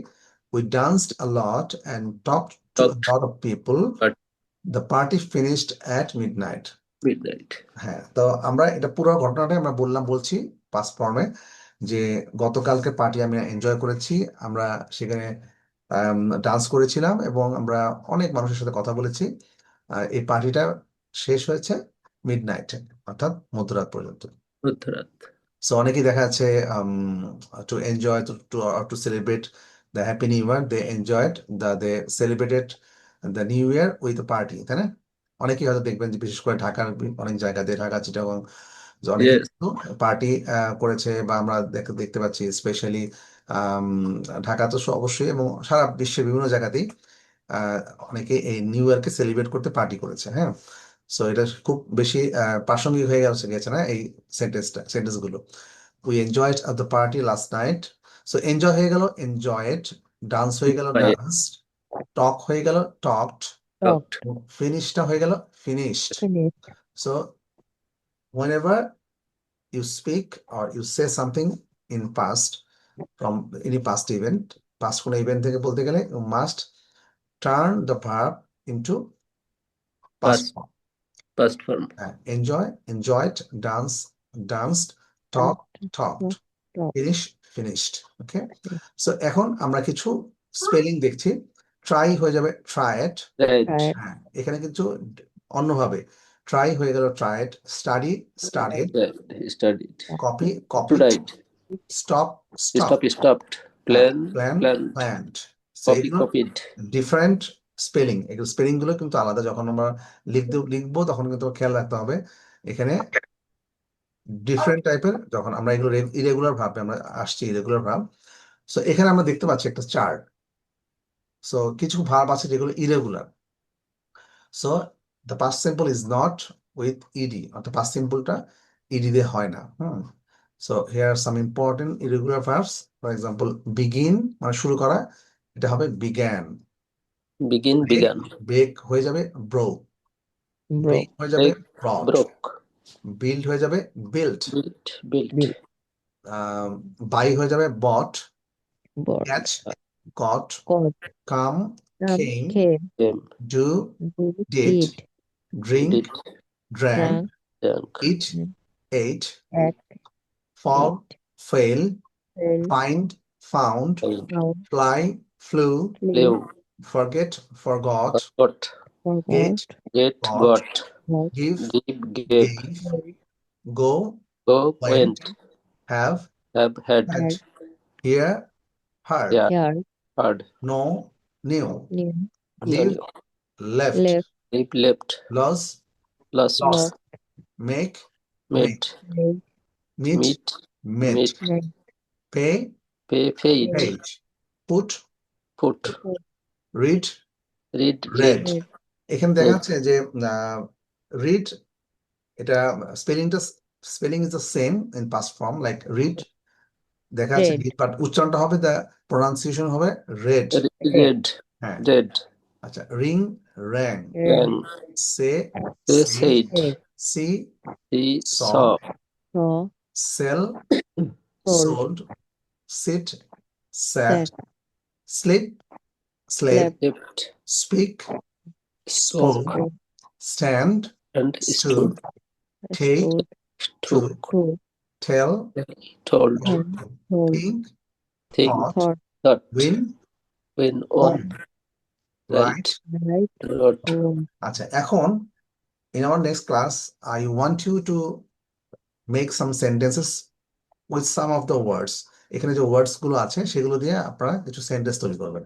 Speaker 1: We danced a lot and talked to a
Speaker 3: Talked.
Speaker 1: Lot of people.
Speaker 3: But
Speaker 1: the party finished at midnight.
Speaker 3: midnight.
Speaker 1: হ্যাঁ, তো আমরা এটা পুরো ঘটনাটাই আমরা বলছি পাস্ট ফর্মে, যে গতকালকে পার্টি আমি এনজয় করেছি, আমরা সেখানে ডান্স করেছিলাম এবং আমরা অনেক মানুষের সাথে কথা বলেছি। এই পার্টিটা শেষ হয়েছে মিডনাইটে, অর্থাৎ মধ্যরাত পর্যন্ত।
Speaker 3: Madhyarat.
Speaker 1: সো অনেকেই দেখা যাচ্ছে to enjoy to celebrate the happy new year, they celebrated the new year with party, তাই না? অনেকেই হয়তো দেখবেন যে বিশেষ করে ঢাকার অনেক জায়গাতে, ঢাকা চিটাগং, যে অনেকে
Speaker 3: Yes.
Speaker 1: পার্টি করেছে, বা আমরা দেখতে পাচ্ছি স্পেশালি ঢাকা তো অবশ্যই, এবং সারা বিশ্বের বিভিন্ন জায়গাতেই অনেকে এই নিউ ইয়ারকে সেলিব্রেট করতে পার্টি করেছে। হ্যাঁ, সো এটা খুব বেশি প্রাসঙ্গিক হয়ে গেছে না এই সেন্টেন্স গুলো। We enjoyed at the party last night. So enjoy হয়ে গেল এনজয়েড, ডান্স হয়ে গেল
Speaker 3: By
Speaker 1: ডান্সড, টক হয়ে গেল টকড,
Speaker 3: talked.
Speaker 1: ফিনিশটা হয়ে গেল finished. So whenever you speak or you say something in past from any past event, past কোনো event থেকে বলতে গেলে you must turn the verb into past
Speaker 3: Past.
Speaker 1: form.
Speaker 3: Past form.
Speaker 1: Enjoy, enjoyed, dance, danced, talk, talked, finish, finished. Okay, so এখন আমরা কিছু spelling দেখছি। Try হয়ে যাবে ট্রায়েড।
Speaker 3: Right.
Speaker 1: হ্যাঁ, এখানে কিন্তু অন্যভাবে ট্রাই হয়ে গেল tried, study studied,
Speaker 3: Right. Studied.
Speaker 1: Copy
Speaker 3: To
Speaker 1: copied,
Speaker 3: write.
Speaker 1: Stop stop,
Speaker 3: Stop. Stopped. Plan.
Speaker 1: Plan
Speaker 3: Planned.
Speaker 1: Planned. So
Speaker 3: Copy.
Speaker 1: এগুলো
Speaker 3: Copied.
Speaker 1: ডিফারেন্ট স্পেলিং, এগুলো স্পেলিং গুলো কিন্তু আলাদা। যখন আমরা লিখবো তখন কিন্তু খেয়াল রাখতে হবে এখানে ডিফারেন্ট টাইপের, যখন আমরা এগুলো ইরেগুলার ভাবে আমরা আসছি, ইরেগুলার ভাব সো এখানে আমরা দেখতে পাচ্ছি একটা চার্ট। সো কিছু ভার্ব আছে যেগুলো irregular. So the past simple is not with ED, অর্থাৎ পাস্ট সিম্পলটা ইডি দিয়ে হয় না। So here are some important irregular verbs. For example begin মানে শুরু করা, এটা হবে বিগ্যান।
Speaker 3: begin, began,
Speaker 1: ব্রেক হয়ে যাবে ব্রোক, ব্রেক হয়ে যাবে
Speaker 3: break,
Speaker 1: ব্রট,
Speaker 3: broke,
Speaker 1: বিল্ড হয়ে যাবে বিল্ট,
Speaker 3: built,
Speaker 1: বাই হয়ে যাবে bought,
Speaker 2: Bought,
Speaker 1: catch caught,
Speaker 2: got,
Speaker 1: come came,
Speaker 2: came,
Speaker 3: came,
Speaker 1: do did,
Speaker 2: did,
Speaker 1: drink
Speaker 3: did,
Speaker 1: drank,
Speaker 3: drank,
Speaker 1: eat ate,
Speaker 2: ate,
Speaker 1: fall
Speaker 2: ate,
Speaker 1: fail,
Speaker 2: fell,
Speaker 1: find found,
Speaker 3: found,
Speaker 2: found,
Speaker 1: fly flew,
Speaker 3: flew,
Speaker 1: forget forgot,
Speaker 3: forgot,
Speaker 1: get
Speaker 2: forgot,
Speaker 3: get,
Speaker 1: got,
Speaker 3: got,
Speaker 2: got,
Speaker 1: give
Speaker 3: give, gave,
Speaker 1: gave, go
Speaker 3: go,
Speaker 1: went,
Speaker 3: went,
Speaker 1: have
Speaker 3: have, had,
Speaker 1: had, hear heard,
Speaker 3: yeah,
Speaker 2: heard,
Speaker 3: heard,
Speaker 1: know knew,
Speaker 2: knew,
Speaker 1: live left,
Speaker 2: left,
Speaker 3: live, left,
Speaker 1: lose
Speaker 3: lost,
Speaker 1: lost, make
Speaker 3: met,
Speaker 2: made,
Speaker 1: meet
Speaker 3: meet,
Speaker 1: met,
Speaker 3: meet,
Speaker 2: made,
Speaker 1: pay
Speaker 3: pay, paid,
Speaker 1: paid, put
Speaker 3: put,
Speaker 1: read
Speaker 3: read,
Speaker 1: read।
Speaker 3: read,
Speaker 1: এখানে দেখা
Speaker 3: read,
Speaker 1: যাচ্ছে যে read, এটা spelling is the same in past form like read, দেখা যাচ্ছে
Speaker 2: read,
Speaker 1: but উচ্চারণটা হবে, the pronunciation হবে রেড।
Speaker 3: read,
Speaker 1: হ্যাঁ,
Speaker 3: read,
Speaker 1: আচ্ছা, ring rang,
Speaker 3: rang,
Speaker 1: say
Speaker 3: say,
Speaker 1: see,
Speaker 3: said,
Speaker 1: see
Speaker 3: see,
Speaker 1: saw,
Speaker 3: saw,
Speaker 2: saw,
Speaker 1: sell
Speaker 2: sold,
Speaker 1: sold, sit sat,
Speaker 2: sat,
Speaker 1: sleep slept,
Speaker 3: slept,
Speaker 1: speak
Speaker 3: spoke,
Speaker 1: spoke, stand
Speaker 3: and
Speaker 1: stood,
Speaker 3: stood,
Speaker 1: take
Speaker 2: stood,
Speaker 1: took,
Speaker 2: stood,
Speaker 1: tell
Speaker 3: told,
Speaker 2: and told,
Speaker 1: think
Speaker 3: think,
Speaker 1: thought,
Speaker 2: thought,
Speaker 3: thought,
Speaker 1: win
Speaker 3: win,
Speaker 1: won,
Speaker 3: on,
Speaker 1: right?
Speaker 2: right,
Speaker 3: wrote,
Speaker 2: wrong.
Speaker 1: আচ্ছা, এখন in our next class I want you to make some sentences with some of the words. এখানে যে ওয়ার্ডস গুলো আছে সেগুলো দিয়ে আপনারা কিছু সেন্টেন্স তৈরি করবেন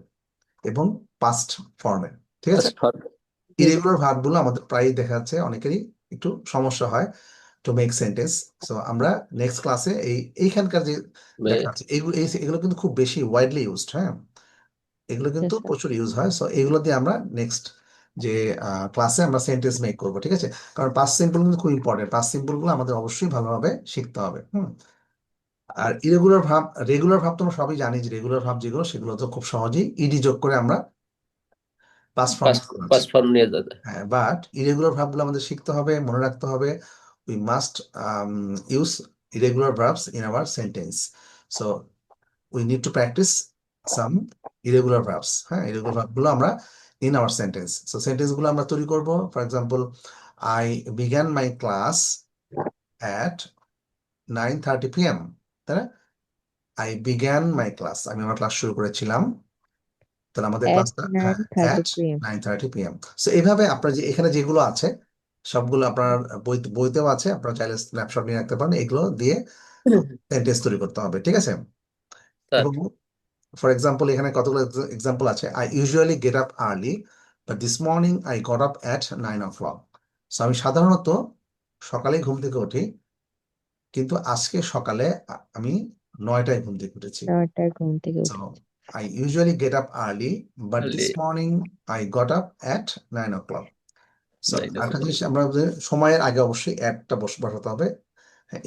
Speaker 1: এবং পাস্ট ফর্মে, ঠিক আছে?
Speaker 3: as for
Speaker 1: ইরেগুলার ভার্বগুলো আমাদের প্রায়ই দেখা যাচ্ছে অনেকেরই একটু সমস্যা হয় টু মেক সেন্টেন্স। সো আমরা নেক্সট ক্লাসে এইখানকার যে
Speaker 3: may,
Speaker 1: দেখা যাচ্ছে এগুলো কিন্তু খুব বেশি ওয়াইডলি ইউজড। হ্যাঁ, এগুলো কিন্তু
Speaker 2: Yes, sir.
Speaker 1: প্রচুর ইউজ হয়। সো এগুলো দিয়ে আমরা নেক্সট যে ক্লাসে আমরা সেন্টেন্স মেক করবো, ঠিক আছে? কারণ পাস্ট সিম্পল কিন্তু খুব ইম্পর্টেন্ট, পাস্ট সিম্পল গুলো আমাদের অবশ্যই ভালোভাবে শিখতে হবে। আর ইরেগুলার ভাব রেগুলার ভাব তোমরা সবই জানি যে রেগুলার ভাব যেগুলো সেগুলো তো খুব সহজেই ইডি যোগ করে আমরা পাস্ট ফর্ম
Speaker 3: past form নিয়ে যাবে।
Speaker 1: হ্যাঁ, বাট ইরেগুলার ভার্বগুলো আমাদের শিখতে হবে, মনে রাখতে হবে। We must use irregular verbs in our sentence. So we need to practice some irregular verbs. হ্যাঁ, ইরেগুলার ভার্বগুলো আমরা ইন আওয়ার সেন্টেন্স। সো সেন্টেন্সগুলো আমরা তৈরি করব। For example, I began my class at 9:30 PM, তাই না? আই বিগ্যান মাই ক্লাস, আমি আমার class শুরু করেছিলাম। তাহলে আমাদের
Speaker 2: At
Speaker 1: ক্লাসটা
Speaker 2: 9:30 p.m.
Speaker 1: 9:30 PM। সো এইভাবে আপনার যে এখানে যেগুলো আছে সবগুলো আপনার বইতেও আছে, আপনারা চাইলে স্ন্যাপশট নিয়ে রাখতে পারেন। এগুলো দিয়ে সেন্টেন্স তৈরি করতে হবে, ঠিক আছে?
Speaker 3: স্যার,
Speaker 1: এবং ফর এক্সাম্পল এখানে কতগুলো এক্সাম্পল আছে। I usually get up early but this morning I got up at 9 o'clock। So আমি সাধারণত সকালে ঘুম থেকে উঠি, কিন্তু আজকে সকালে আমি 9টায় ঘুম থেকে উঠেছি।
Speaker 2: 9টায় ঘুম থেকে
Speaker 1: So
Speaker 2: উঠেছি।
Speaker 1: I usually get up early, but this
Speaker 3: Early.
Speaker 1: morning I got up at 9 o'clock. So
Speaker 3: 9 o'clock.
Speaker 1: একটা জিনিস আমরা সময়ের আগে অবশ্যই একটা বসাতে হবে,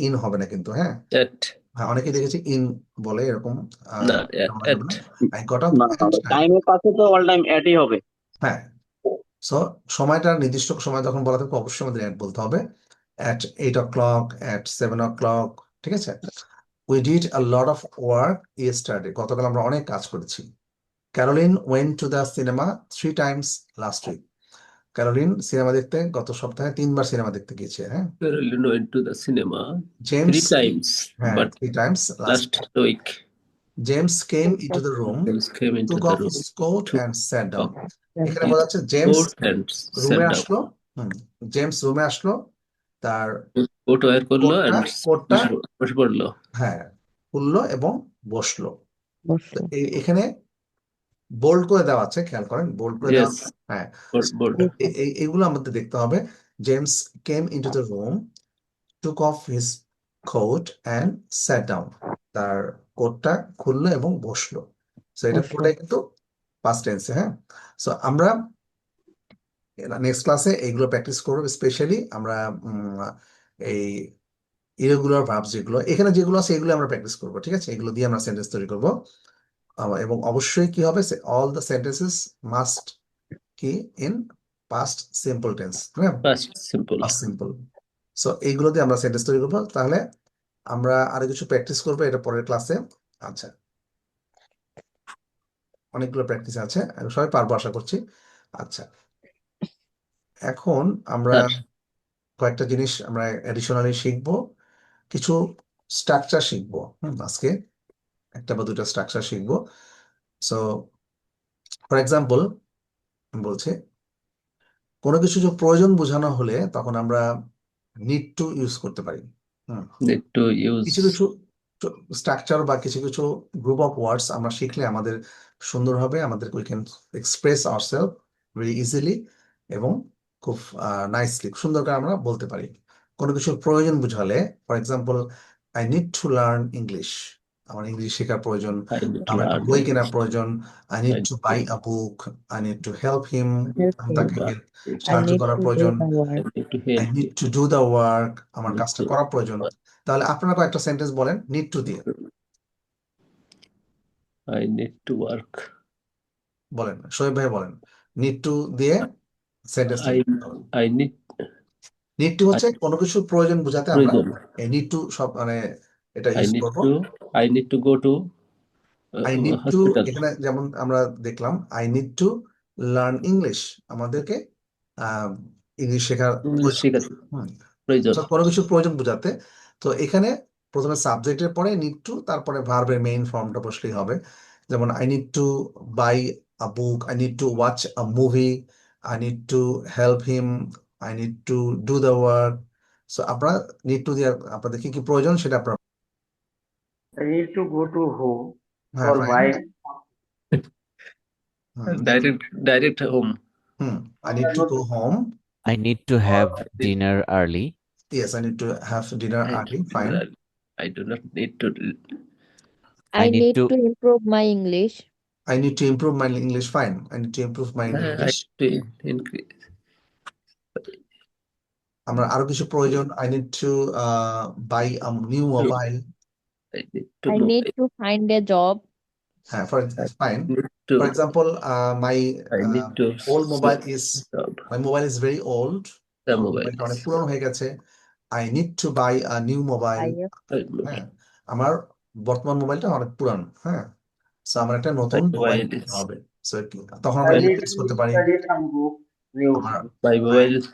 Speaker 1: ইন হবে না কিন্তু। হ্যাঁ,
Speaker 3: at,
Speaker 1: হ্যাঁ, অনেকে দেখেছি ইন বলে এরকম।
Speaker 3: না, at,
Speaker 1: I got up
Speaker 10: না,
Speaker 1: at 9.
Speaker 10: টাইমের পাশে তো অল টাইম অ্যাডই হবে।
Speaker 1: হ্যাঁ, সো সময়টা নির্দিষ্ট সময় যখন বলা থাকবে অবশ্যই আমাদের অ্যাট বলতে হবে। at 8 o'clock, at 7 o'clock, ঠিক আছে? We did a lot of work yesterday. গতকাল আমরা অনেক কাজ করেছি। Caroline went to the cinema 3 times last week. Caroline cinema দেখতে গত সপ্তাহে 3বার সিনেমা দেখতে গিয়েছে। হ্যাঁ,
Speaker 3: Caroline went to the cinema
Speaker 1: James
Speaker 3: 3 times,
Speaker 1: হ্যাঁ
Speaker 3: but
Speaker 1: 3 times last
Speaker 3: last week
Speaker 1: James came into the room,
Speaker 3: James came into
Speaker 1: took
Speaker 3: the
Speaker 1: off
Speaker 3: room,
Speaker 1: his coat
Speaker 3: took
Speaker 1: and sat down.
Speaker 3: off
Speaker 1: এখানে
Speaker 3: his
Speaker 1: বলা যাচ্ছে James
Speaker 3: coat and sat
Speaker 1: রুমে
Speaker 3: down.
Speaker 1: আসলো। James রুমে আসলো, তার
Speaker 3: coat wire করলো
Speaker 1: কোটটা
Speaker 3: and
Speaker 1: কোটটা
Speaker 3: বসে পড়লো।
Speaker 1: হ্যাঁ খুললো এবং বসলো। তো
Speaker 2: বসলো।
Speaker 1: এখানে বোল্ড করে দেওয়া আছে, খেয়াল করেন, বোল্ড করে দেওয়া
Speaker 3: Yes,
Speaker 1: আছে। হ্যাঁ,
Speaker 3: board.
Speaker 1: এইগুলো আমাদের দেখতে হবে। James came into the room, took off his coat and sat down. তার কোটটা খুললো এবং বসলো। সো এটা
Speaker 2: বসলো।
Speaker 1: পুরোটাই কিন্তু পাস্ট টেন্সে। হ্যাঁ, সো আমরা নেক্সট ক্লাসে এইগুলো প্র্যাকটিস করবো। স্পেশালি আমরা এই ইরেগুলার ভার্বস যেগুলো এখানে যেগুলো আছে এগুলো আমরা প্র্যাকটিস করবো, ঠিক আছে? এগুলো দিয়ে আমরা সেন্টেন্স তৈরি করবো। এবং অবশ্যই কি হবে, অল দ্য সেন্টেন্সেস মাস্ট কি ইন পাস্ট সিম্পল টেন্স। হ্যাঁ,
Speaker 3: Past simple.
Speaker 1: Past simple. So এইগুলো দিয়ে আমরা সেন্টেন্স তৈরি করবো। তাহলে আমরা আরো কিছু প্র্যাকটিস করবো এটা পরের ক্লাসে। আচ্ছা, অনেকগুলো প্র্যাকটিস আছে, সবাই পারবো আশা করছি। আচ্ছা, এখন আমরা
Speaker 3: Sir,
Speaker 1: কয়েকটা জিনিস আমরা অ্যাডিশনালি শিখবো, কিছু স্ট্রাকচার শিখবো। আজকে একটা বা দুটা স্ট্রাকচার শিখবো। সো ফর এক্সাম্পল বলছে, কোনো কিছু যে প্রয়োজন বোঝানো হলে তখন আমরা নিড টু ইউজ করতে পারি।
Speaker 3: need to
Speaker 1: কিছু
Speaker 3: use
Speaker 1: কিছু স্ট্রাকচার বা কিছু কিছু গ্রুপ অফ ওয়ার্ডস আমরা শিখলে আমাদের সুন্দর হবে, আমাদের we can express ourself very easily এবং খুব নাইসলি, সুন্দর করে আমরা বলতে পারি। কোনো কিছুর প্রয়োজন বুঝালে, for example, I need to learn English, আমার ইংলিশ শেখার প্রয়োজন,
Speaker 3: I need to
Speaker 1: আমার একটা
Speaker 3: learn
Speaker 1: বই কেনার
Speaker 3: English.
Speaker 1: প্রয়োজন, I
Speaker 3: I
Speaker 1: need
Speaker 3: need
Speaker 1: to buy
Speaker 3: to
Speaker 1: a book, I need to help him,
Speaker 2: Help
Speaker 1: তাকে
Speaker 2: him.
Speaker 3: I
Speaker 1: সাহায্য
Speaker 2: I need
Speaker 1: করার
Speaker 2: to do
Speaker 1: প্রয়োজন,
Speaker 2: the
Speaker 3: I
Speaker 2: work.
Speaker 3: need to
Speaker 1: I
Speaker 3: help
Speaker 1: need
Speaker 3: you.
Speaker 1: Two do the work, আমার
Speaker 3: Need
Speaker 1: কাজটা
Speaker 3: to
Speaker 1: করা প্রয়োজন। তাহলে আপনারা কয়েকটা সেন্টেন্স বলেন নিড টু দিয়ে,
Speaker 3: I need to work.
Speaker 1: বলেন শোয়েব ভাই, বলেন নিড টু দিয়ে sentence
Speaker 3: I I need
Speaker 1: need to হচ্ছে কোনো কিছু প্রয়োজন বোঝাতে আমরা
Speaker 3: prison.
Speaker 1: এই নিড টু সব মানে এটা
Speaker 3: I
Speaker 1: ইউজ
Speaker 3: need
Speaker 1: করব।
Speaker 3: to I need to go to
Speaker 1: I need two,
Speaker 3: hospital.
Speaker 1: এখানে যেমন আমরা দেখলাম I need to learn English, আমাদেরকে ইংলিশ শেখার
Speaker 3: English
Speaker 1: প্রয়োজন।
Speaker 3: শেখাতে প্রয়োজন।
Speaker 1: তো কোনো কিছু প্রয়োজন বোঝাতে, তো এখানে প্রথমে সাবজেক্টের পরে নিড টু, তারপরে ভার্বের মেইন ফর্মটা বসলেই হবে। যেমন I need to buy a book, I need to watch a movie, I need to help him, I need to do the work. So আপনারা নিড টু দিয়ে আপনাদের কি কি প্রয়োজন সেটা আপনারা,
Speaker 8: I need to go to home
Speaker 1: হ্যাঁ
Speaker 8: for
Speaker 1: fine,
Speaker 8: buy.
Speaker 3: Direct home.
Speaker 1: I need to go home,
Speaker 5: I need to have dinner early.
Speaker 1: Yes I need to have dinner early, fine.
Speaker 3: I do not need to
Speaker 5: I
Speaker 2: I
Speaker 5: need
Speaker 2: need
Speaker 5: to
Speaker 2: to improve my English.
Speaker 1: I need to improve my English, fine. I need to improve my
Speaker 3: I
Speaker 1: English.
Speaker 3: need to increase.
Speaker 1: আমরা আরো কিছু প্রয়োজন, I need to buy a new mobile.
Speaker 3: I need to
Speaker 2: I need to find a job.
Speaker 1: হ্যাঁ, fine.
Speaker 3: need to
Speaker 1: For example, my
Speaker 3: I need to
Speaker 1: old mobile is
Speaker 3: job.
Speaker 1: my mobile is very old.
Speaker 3: The
Speaker 1: আমার
Speaker 3: mobile
Speaker 1: মোবাইলটা অনেক
Speaker 3: is
Speaker 1: পুরনো হয়ে গেছে। I need to buy a new mobile. হ্যাঁ, আমার বর্তমান মোবাইলটা অনেক পুরানো। হ্যাঁ, সো আমার একটা নতুন মোবাইল
Speaker 3: mobile is
Speaker 1: হবে। সো তখন আমরা
Speaker 8: I need
Speaker 1: ইউজ করতে
Speaker 8: to
Speaker 1: পারি
Speaker 8: study some book, new
Speaker 1: আমার
Speaker 3: my mobile is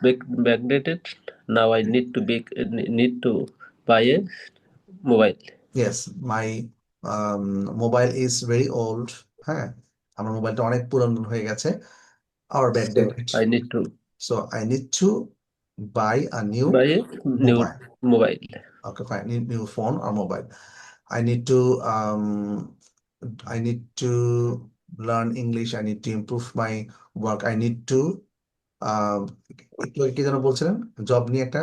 Speaker 3: backdated. Now I need to buy a mobile.
Speaker 1: yes, my mobile is very old. হ্যাঁ, আমার মোবাইলটা অনেক পুরানো হয়ে গেছে, or
Speaker 3: So
Speaker 1: backdated.
Speaker 3: I need to
Speaker 1: So I need to buy a new
Speaker 3: buy a new
Speaker 1: mobile.
Speaker 3: mobile.
Speaker 1: Okay, fine. New phone or mobile. I need to learn English. I need to improve my work. I need to একটু কি যেন বলছিলেন, job নিয়ে একটা,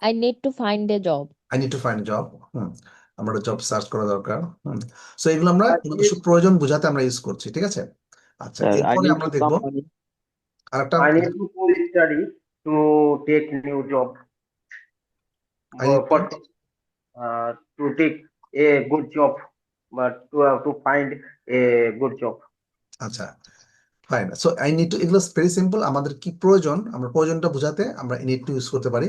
Speaker 2: I need to find a job.
Speaker 1: I need to find a job. আমরা job search করা দরকার। So এগুলো আমরা
Speaker 8: I
Speaker 1: কোনো
Speaker 8: need-
Speaker 1: কিছু প্রয়োজন বোঝাতে আমরা ইউজ করছি, ঠিক আছে? আচ্ছা,
Speaker 10: Sir, I
Speaker 1: এরপরে
Speaker 10: need
Speaker 1: আমরা
Speaker 10: to
Speaker 1: দেখবো
Speaker 10: come money.
Speaker 1: আরেকটা,
Speaker 8: I need to study to take new job.
Speaker 1: I need
Speaker 8: For to take a good job, but to find a good job.
Speaker 1: আচ্ছা fine. So I need two, এগুলো very simple. আমাদের কি প্রয়োজন, আমরা প্রয়োজনটা বোঝাতে আমরা নিড টু ইউজ করতে পারি।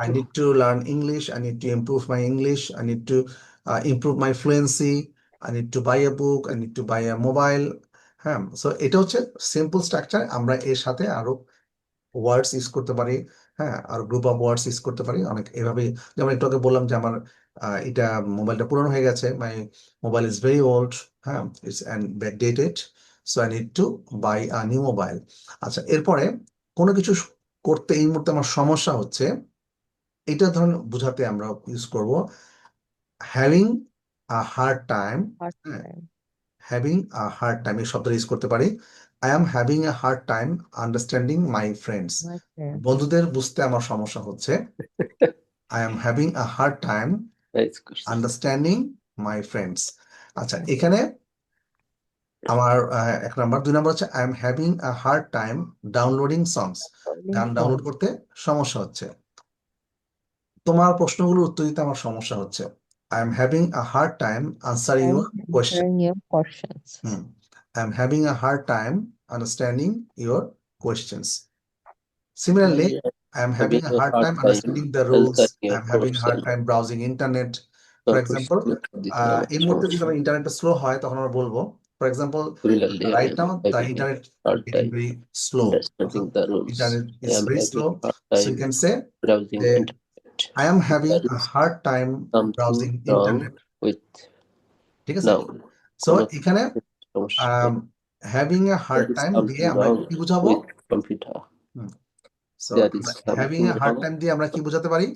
Speaker 1: I need to learn English. I need to improve my English. I need to improve my fluency. I need to buy a book. I need to buy a mobile. হ্যাঁ, so এটা হচ্ছে simple structure. আমরা এর সাথে আরো ওয়ার্ডস use করতে পারি। হ্যাঁ, আর গ্রুপ অফ ওয়ার্ডস ইউজ করতে পারি অনেক এভাবে। যেমন একটু আগে বললাম যে আমার এটা মোবাইলটা পুরনো হয়ে গেছে, my mobile is very old. হ্যাঁ, it's and backdated, so I need to buy a new mobile. আচ্ছা, এরপরে কোনো কিছু করতে এই মুহূর্তে আমার সমস্যা হচ্ছে, এটা ধরুন বোঝাতে আমরা ইউজ করব having a hard time.
Speaker 2: Part
Speaker 1: হ্যাঁ,
Speaker 2: time.
Speaker 1: Having a hard time এই শব্দটা ইউজ করতে পারি। I am having a hard time understanding my friends.
Speaker 2: My friend.
Speaker 1: বন্ধুদের বুঝতে আমার সমস্যা হচ্ছে। I am having a hard time
Speaker 3: Nice question.
Speaker 1: Understanding my friends. আচ্ছা, এখানে আমার 1 নাম্বার। 2 নাম্বার হচ্ছে I am having a hard time downloading songs. গান ডাউনলোড করতে সমস্যা হচ্ছে। তোমার প্রশ্নগুলোর উত্তর দিতে আমার সমস্যা হচ্ছে। I am having a hard time answering your question.
Speaker 2: Answering your questions.
Speaker 1: I am having a hard time understanding your questions. Similarly, I am having a hard time understanding the rules. I am having a hard time browsing internet. For example, এই মুহূর্তে যদি আমার ইন্টারনেটটা slow হয় তখন আমরা বলবো, for example, right now the internet is very slow. Internet is very slow. So you can say, I am having a hard time browsing internet. ঠিক আছে? So এখানে having a hard time দিয়ে আমরা কি বুঝাবো? So having a hard time দিয়ে আমরা কি বোঝাতে পারি?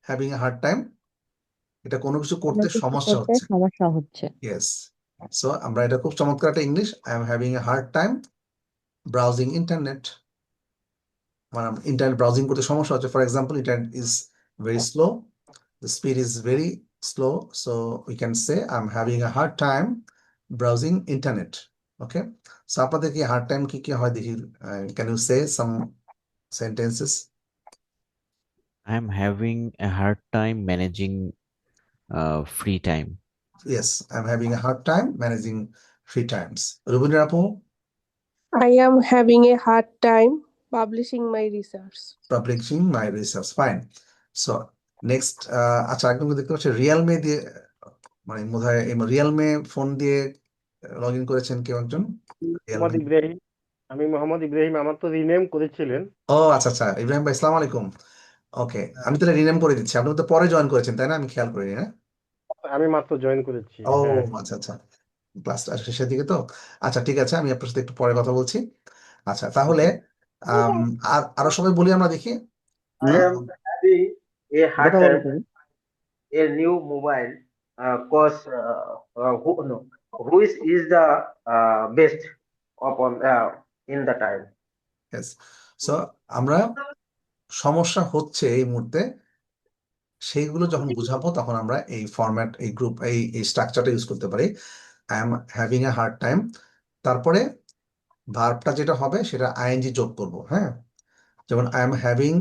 Speaker 1: Having a hard time, এটা কোনো কিছু করতে সমস্যা হচ্ছে। Yes. So আমরা এটা খুব চমৎকার একটা English. I am having a hard time browsing internet. মানে ইন্টারনেট ব্রাউজিং করতে সমস্যা হচ্ছে। For example, internet is very slow. The speed is very slow. So we can say I'm having a hard time browsing internet. Okay. So আপনাদের কি hard time কি হয় দেখি? Can you say some sentences?
Speaker 5: I'm having a hard time managing free time.
Speaker 1: Yes, I'm having a hard time managing free times. Rubina Apu,
Speaker 4: I am having a hard time publishing my research.
Speaker 1: publishing my research. Fine. So next, আচ্ছা একদম দেখতে পাচ্ছি Realme দিয়ে, মানে বোধহয় Realme phone দিয়ে log in করেছেন কেউ একজন?
Speaker 8: মোহাম্মদ ইব্রাহিম। আমি মোহাম্মদ ইব্রাহিম, আমার তো রিনেম করেছিলেন।
Speaker 1: ও আচ্ছা আচ্ছা, ইব্রাহিম ভাই আসসালামু আলাইকুম। ওকে, আমি তাহলে রিনেম করে দিচ্ছি। আপনি তো পরে জয়েন করেছেন তাই না? আমি খেয়াল করিনি। হ্যাঁ,
Speaker 8: আমি মাত্র জয়েন করেছি।
Speaker 1: ও আচ্ছা আচ্ছা, ক্লাসটা শেষের দিকে তো। আচ্ছা ঠিক আছে, আমি আপনার সাথে একটু পরে কথা বলছি। আচ্ছা তাহলে আর আরো সবাই বলি আমরা দেখি।
Speaker 8: I am having a hard time a new mobile cause who is the best upon in the time.
Speaker 1: Yes. So আমরা সমস্যা হচ্ছে এই মুহূর্তে সেইগুলো যখন বুঝাবো তখন আমরা এই ফরম্যাট, এই গ্রুপ, এই স্ট্রাকচারটা ইউজ করতে পারি। I am having a hard time, তারপরে ভার্বটা যেটা হবে সেটা আইএনজি যোগ করব। হ্যাঁ, যেমন I am having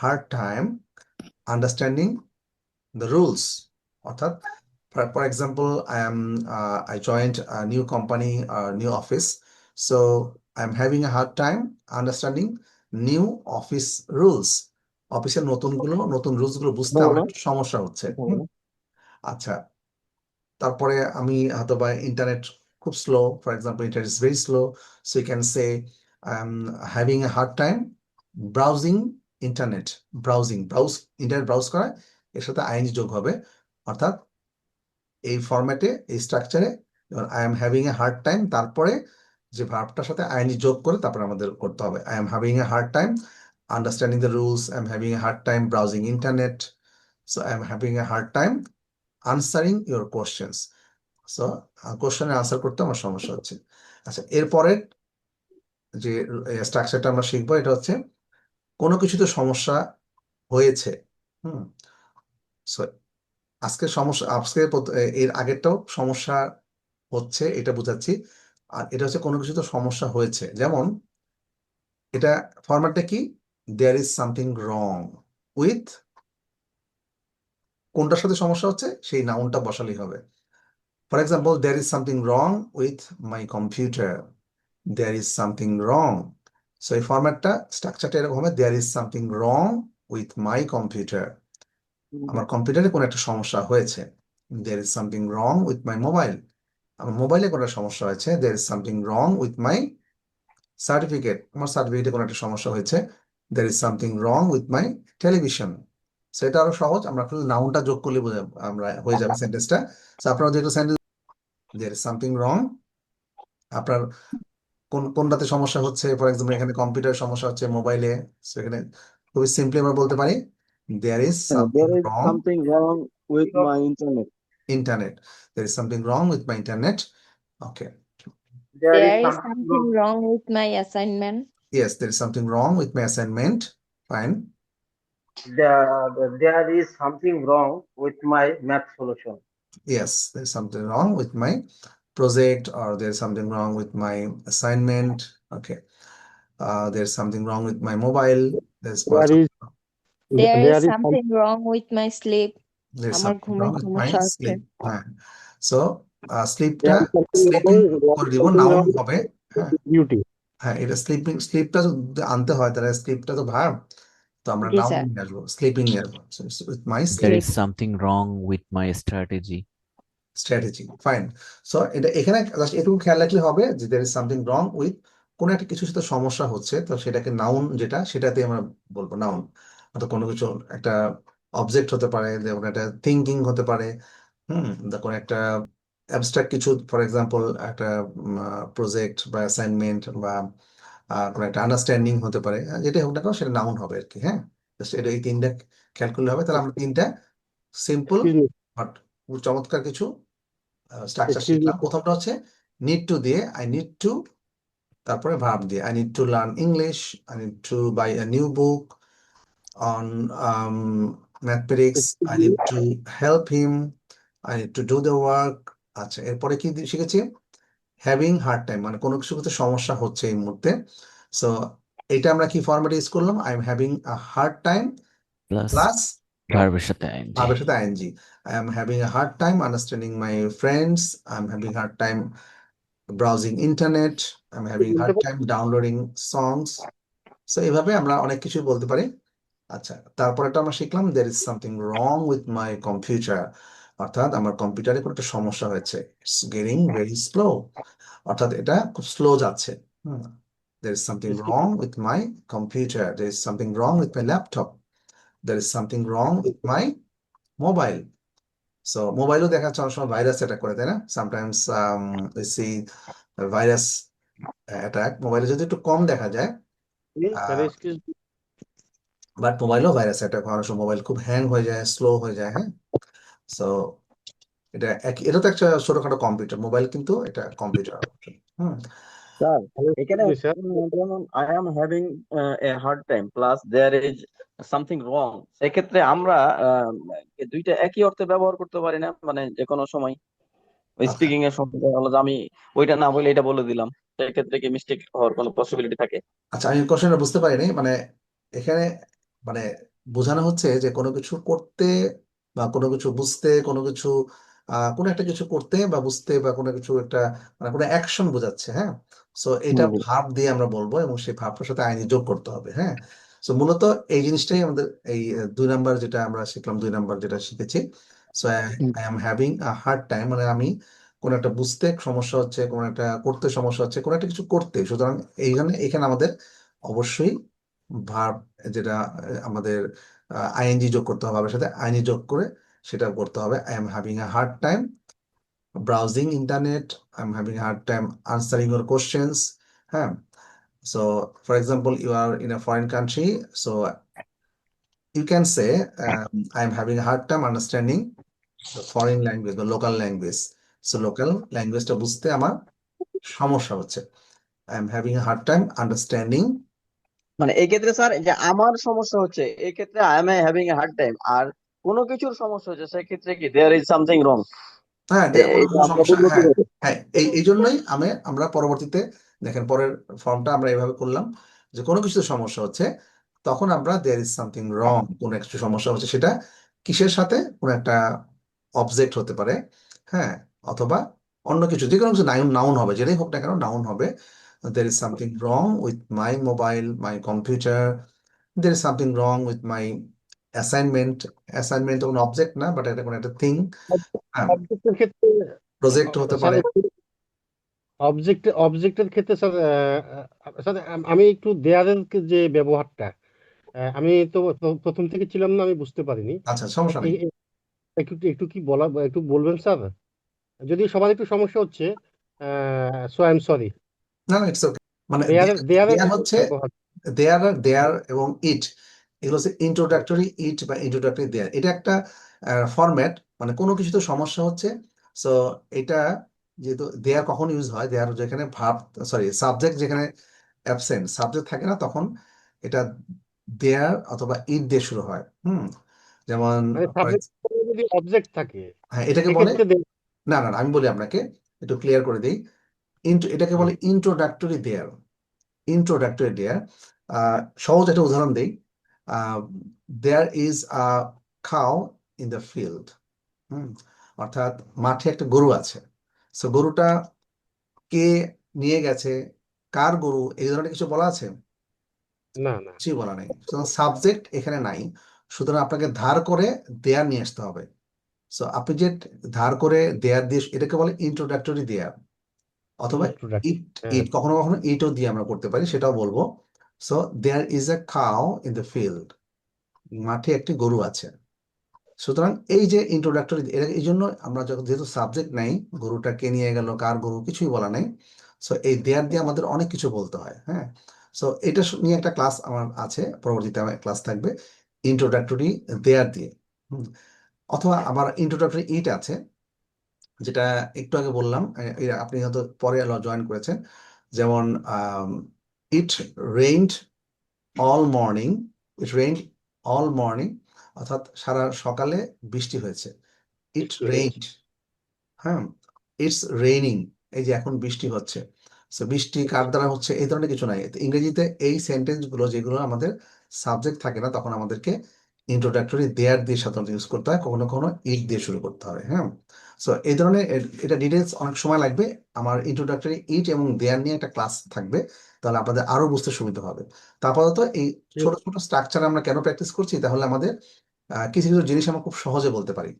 Speaker 1: hard time understanding the rules, অর্থাৎ for example I joined a new company, a new office, so I'm having a hard time understanding new office rules. অফিসের নতুন রুলস গুলো বুঝতে আমার একটু সমস্যা হচ্ছে। আচ্ছা, তারপরে আমি হয়তো বা ইন্টারনেট খুব slow, for example internet is very slow, so you can say I am having a hard time browsing internet. Internet browse করা, এর সাথে আইএনজি যোগ হবে, অর্থাৎ এই ফরম্যাটে, এই স্ট্রাকচারে I am having a hard time, তারপরে যে ভার্বটার সাথে আইএনজি যোগ করে তারপরে আমাদের করতে হবে। I am having a hard time understanding the rules, I'm having a hard time browsing internet, so I'm having a hard time answering your questions. So কোশ্চেনের আনসার করতে আমার সমস্যা হচ্ছে। আচ্ছা, এরপরের যে স্ট্রাকচারটা আমরা শিখবো এটা হচ্ছে কোনো কিছুতে সমস্যা হয়েছে। সো এর আগেরটাও সমস্যা হচ্ছে এটা বুঝাচ্ছি, আর এটা হচ্ছে কোনো কিছুতে সমস্যা হয়েছে। যেমন এটা ফরম্যাটটা কি? There is something wrong with, কোনটার সাথে সমস্যা হচ্ছে সেই নাউনটা বসালেই হবে। For example, there is something wrong with my computer, there is something wrong. So এই ফরম্যাটটা, স্ট্রাকচারটা এরকম হবে, there is something wrong with my computer, আমার কম্পিউটারে কোনো একটা সমস্যা হয়েছে। There is something wrong with my mobile, আমার মোবাইলে কোনো একটা সমস্যা হয়েছে। There is something wrong with my certificate, আমার সার্টিফিকেটে কোনো একটা সমস্যা হয়েছে। There is something wrong with my television. সেটা আরো সহজ, আমরা নাউনটা যোগ করলে আমরা হয়ে যাবে সেন্টেন্সটা। আপনারা যেটা sentence, there is something wrong, আপনার কোনটাতে সমস্যা হচ্ছে, ফর এক্সাম্পল এখানে কম্পিউটার সমস্যা হচ্ছে, মোবাইলে, সেখানে খুবই সিম্পলি আমরা বলতে পারি there is something wrong
Speaker 10: with my internet.
Speaker 1: Internet, there is something wrong with my internet. Okay,
Speaker 2: There is something wrong with my assignment.
Speaker 1: yes, there is something wrong with my assignment. Fine.
Speaker 8: There is something wrong with my math solution.
Speaker 1: Yes, there's something wrong with my project, or there's something wrong with my assignment. Okay. There's something wrong with my mobile. There's
Speaker 11: There is
Speaker 2: There
Speaker 11: there
Speaker 2: is
Speaker 11: is
Speaker 2: something wrong with my sleep.
Speaker 1: there's
Speaker 2: আমার
Speaker 1: something
Speaker 2: ঘুমের
Speaker 1: wrong with my
Speaker 2: সমস্যা হচ্ছে।
Speaker 1: sleep. হ্যাঁ, so sleepটা
Speaker 11: there is something
Speaker 1: sleeping
Speaker 11: wrong,
Speaker 1: করে দিব,
Speaker 11: something
Speaker 1: noun
Speaker 11: wrong
Speaker 1: হবে। হ্যাঁ,
Speaker 11: with duty.
Speaker 1: হ্যাঁ, এটা স্লিপটা যদি আনতে হয় তাহলে স্লিপটা তো ভার্ব, তো আমরা
Speaker 2: জি
Speaker 1: নাউন
Speaker 2: স্যার।
Speaker 1: নিয়ে আসবো, স্লিপিং নিয়ে আসবো। With my
Speaker 5: There
Speaker 1: sleep
Speaker 5: is something wrong with my strategy.
Speaker 1: Strategy, fine. So এটা এখানে জাস্ট এটুকু খেয়াল রাখলে হবে যে there is something wrong with কোনো একটা কিছুর সাথে সমস্যা হচ্ছে, তো সেটাকে নাউন, যেটা সেটাতে আমরা বলবো নাউন। অর্থাৎ কোনো কিছু একটা অবজেক্ট হতে পারে, যেমন একটা থিঙ্কিং হতে পারে, কোনো একটা অ্যাবস্ট্রাক্ট কিছু, ফর এক্সাম্পল একটা প্রজেক্ট বা অ্যাসাইনমেন্ট বা কোনো একটা আন্ডারস্ট্যান্ডিং হতে পারে, যেটাই হোক না কেন সেটা নাউন হবে আর কি। হ্যাঁ, জাস্ট এটা এই তিনটা খেয়াল করলে হবে। তাহলে আমরা তিনটা সিম্পল
Speaker 11: Excuse me,
Speaker 1: বাট চমৎকার কিছু স্ট্রাকচার
Speaker 11: excuse me.
Speaker 1: শিখলাম। প্রথমটা হচ্ছে নিড টু দিয়ে, আই নিড টু, তারপরে ভার্ব দিয়ে, I need to learn English, I need to buy a new book on mathematics,
Speaker 11: Excuse
Speaker 1: I
Speaker 11: me.
Speaker 1: Need to help him, I need to do the work. আচ্ছা, এরপরে কি শিখেছি? Having hard time, মানে কোনো কিছু করতে সমস্যা হচ্ছে এই মুহূর্তে। সো এটা আমরা কি ফরম্যাটে ইউজ করলাম? I am having a hard time
Speaker 5: Plus
Speaker 1: plus
Speaker 5: verb-এর সাথে ing.
Speaker 1: ভার্বের সাথে ING. I am having a hard time understanding my friends, I am having hard time browsing internet, I'm having hard time downloading songs. So এভাবে আমরা অনেক কিছু বলতে পারি। আচ্ছা, তারপরেটা আমরা শিখলাম there is something wrong with my computer, অর্থাৎ আমার কম্পিউটারে কোনো একটা সমস্যা হয়েছে, it's getting very slow, অর্থাৎ এটা খুব স্লো যাচ্ছে। There is something wrong with my computer, there is something wrong with my laptop, there is something wrong with my mobile. So মোবাইলও দেখা যাচ্ছে অনেক সময় ভাইরাস অ্যাটাক করে, তাই না? Sometimes we see virus attack মোবাইলে যদি একটু কম দেখা যায়,
Speaker 11: Sir, excuse me.
Speaker 1: বাট মোবাইলেও ভাইরাস অ্যাটাক হয়, অনেক সময় মোবাইল খুব হ্যাং হয়ে যায়, স্লো হয়ে যায়। হ্যাঁ, সো এটা তো একটা ছোটখাটো কম্পিউটার, মোবাইল কিন্তু এটা কম্পিউটার। হুম,
Speaker 10: স্যার
Speaker 11: Hello,
Speaker 10: এখানে
Speaker 11: excuse me, sir.
Speaker 10: যেমন I am having a hard time plus there is something wrong, সেক্ষেত্রে আমরা এই দুইটা একই অর্থে ব্যবহার করতে পারি না, মানে যে কোনো সময়
Speaker 1: আচ্ছা
Speaker 10: স্পিকিং এর সময় দেখা গেলো যে আমি ওইটা না বলে এটা বলে দিলাম, সেক্ষেত্রে কি মিস্টেক হওয়ার কোনো পসিবিলিটি থাকে?
Speaker 1: আচ্ছা, আমি কোশ্চেনটা বুঝতে পারিনি। মানে এখানে মানে বোঝানো হচ্ছে যে কোনো কিছু করতে বা কোনো কিছু বুঝতে, কোনো কিছু কোনো একটা কিছু করতে বা বুঝতে বা কোনো কিছু একটা, মানে কোনো অ্যাকশন বোঝাচ্ছে। হ্যাঁ, সো এটা
Speaker 10: জি।
Speaker 1: ভাব দিয়ে আমরা বলবো এবং সেই ভাবটার সাথে আইনি যোগ করতে হবে। হ্যাঁ, সো মূলত এই জিনিসটাই আমাদের এই 2 নাম্বার যেটা আমরা শিখলাম, 2 নাম্বার যেটা শিখেছি। So I am having a hard time, মানে আমি কোনো একটা বুঝতে সমস্যা হচ্ছে, কোনো একটা করতে সমস্যা হচ্ছে, কোনো একটা কিছু করতে। সুতরাং এখানে আমাদের অবশ্যই ভার্ব, যেটা আমাদের আইএনজি যোগ করতে হবে, ভার্বের সাথে আইএনজি যোগ করে সেটা করতে হবে। I am having a hard time browsing internet, I am having a hard time answering your questions. হ্যাঁ, so for example you are in a foreign country, so you can say I am having a hard time understanding foreign language বা local language. So local ল্যাঙ্গুয়েজটা বুঝতে আমার সমস্যা হচ্ছে। I am having a hard time understanding.
Speaker 10: মানে এই ক্ষেত্রে sir যে আমার সমস্যা হচ্ছে, এই ক্ষেত্রে I am having a hard time, আর কোনো কিছুর সমস্যা হচ্ছে সেক্ষেত্রে কি দেয়ার ইজ সামথিং রং,
Speaker 1: হ্যাঁ, কোনো
Speaker 10: এটা
Speaker 1: কোনো
Speaker 10: আমরা
Speaker 1: সমস্যা,
Speaker 10: বুঝবো
Speaker 1: হ্যাঁ
Speaker 10: কিভাবে?
Speaker 1: হ্যাঁ, এই জন্যই আমরা পরবর্তীতে দেখেন পরের ফর্মটা আমরা এভাবে করলাম যে কোনো কিছু সমস্যা হচ্ছে, তখন আমরা দেয়ার ইজ সামথিং রং, কোনো কিছু সমস্যা হচ্ছে, সেটা কিসের সাথে? কোনো একটা অবজেক্ট হতে পারে, হ্যাঁ, অথবা অন্য কিছু, যে কোনো কিছু নাউন নাউন হবে, যেটাই হোক না কেন নাউন হবে। There is something wrong with my mobile, my computer, there is something wrong with my assignment. Assignment কোনো অবজেক্ট না, বাট এটা কোনো একটা থিং। হ্যাঁ,
Speaker 11: অবজেক্টের ক্ষেত্রে
Speaker 1: প্রজেক্ট হতে
Speaker 11: স্যার,
Speaker 1: পারে।
Speaker 11: অবজেক্টের ক্ষেত্রে স্যার, স্যার আমি একটু দেয়ারের যে ব্যবহারটা, আমি তো প্রথম থেকে ছিলাম না, আমি বুঝতে পারিনি।
Speaker 1: আচ্ছা, সমস্যা নেই।
Speaker 11: একটু একটু কি একটু বলবেন স্যার? যদি সবার একটু সমস্যা হচ্ছে, সো আই এম সরি।
Speaker 1: না, না, ইটস ওকে। মানে
Speaker 11: দেয়ারের
Speaker 1: দেয়ার হচ্ছে
Speaker 11: ব্যবহার।
Speaker 1: দেয়ার এবং ইট, এগুলো হচ্ছে ইন্ট্রোডাক্টরি ইট বা ইন্ট্রোডাক্টরি দেয়ার। এটা একটা ফরম্যাট, মানে কোনো কিছুতে সমস্যা হচ্ছে। সো এটা যেহেতু দেয়ার কখন ইউজ হয়, দেয়ার যেখানে ভার্ব, সরি সাবজেক্ট যেখানে অ্যাবসেন্ট, সাবজেক্ট থাকে না, তখন এটা দেয়ার অথবা ইট দিয়ে শুরু হয়। যেমন
Speaker 11: মানে সাবজেক্ট যদি অবজেক্ট থাকে
Speaker 1: হ্যাঁ, এটাকে বলে
Speaker 11: সেক্ষেত্রে
Speaker 1: না না না, আমি বলি আপনাকে একটু ক্লিয়ার করে দিই। এটাকে বলে ইন্ট্রোডাক্টরি দেয়ার। ইন্ট্রোডাক্টরি দেয়ার সহজ একটা উদাহরণ দিই। There is a cow in the field. অর্থাৎ মাঠে একটা গরু আছে। সো গরুটা কে নিয়ে গেছে, কার গরু, এই ধরনের কিছু বলা আছে?
Speaker 11: না না
Speaker 1: কিছুই বলা নেই। সুতরাং সাবজেক্ট এখানে নাই, সুতরাং আপনাকে ধার করে দেয়ার নিয়ে আসতে হবে। সো আপনি যে ধার করে দেয়ার দিয়ে, এটাকে বলে ইন্ট্রোডাক্টরি দেয়ার, অথবা
Speaker 11: ইন্ট্রোডাক্টরি।
Speaker 1: ইট
Speaker 11: হ্যাঁ
Speaker 1: ইট কখনো কখনো ইটও দিয়ে আমরা করতে পারি, সেটাও বলবো। So there is a cow in the field, মাঠে একটি গরু আছে। সুতরাং এই যে ইন্ট্রোডাক্টরি, এই জন্য আমরা যখন, যেহেতু সাবজেক্ট নাই, গরুটা কে নিয়ে গেল, কার গরু, কিছুই বলা নাই, সো এই দেয়ার দিয়ে আমাদের অনেক কিছু বলতে হয়। হ্যাঁ, সো এটা নিয়ে একটা ক্লাস আমার আছে, পরবর্তীতে আমার ক্লাস থাকবে ইন্ট্রোডাক্টরি দেয়ার দিয়ে। অথবা আবার ইন্ট্রোডাক্টরি ইট আছে, যেটা একটু আগে বললাম, আপনি হয়তো পরে জয়েন করেছেন। যেমন it rained all morning, it rained all morning, অর্থাৎ সারা সকালে বৃষ্টি হয়েছে। ইট রেইনড, হ্যাঁ, ইটস রেইনিং, এই যে এখন বৃষ্টি হচ্ছে। সো বৃষ্টি কার দ্বারা হচ্ছে, এই ধরনের কিছু নাই। ইংরেজিতে এই সেন্টেন্স গুলো যেগুলো আমাদের সাবজেক্ট থাকে না, তখন আমাদেরকে ইন্ট্রোডাক্টরি দেয়ার দিয়ে সাধারণত ইউজ করতে হয়, কখনো কখনো ইট দিয়ে শুরু করতে হবে। হ্যাঁ, সো এই ধরনের এটা ডিটেলস অনেক সময় লাগবে। আমার ইন্ট্রোডাক্টরি ইট এবং দেয়ার নিয়ে একটা ক্লাস থাকবে, তাহলে আপনাদের আরো বুঝতে সুবিধা হবে। তারপর তো এই ছোট ছোট স্ট্রাকচার আমরা কেন প্র্যাকটিস করছি, তাহলে আমাদের কিছু কিছু জিনিস আমরা খুব সহজে বলতে পারি।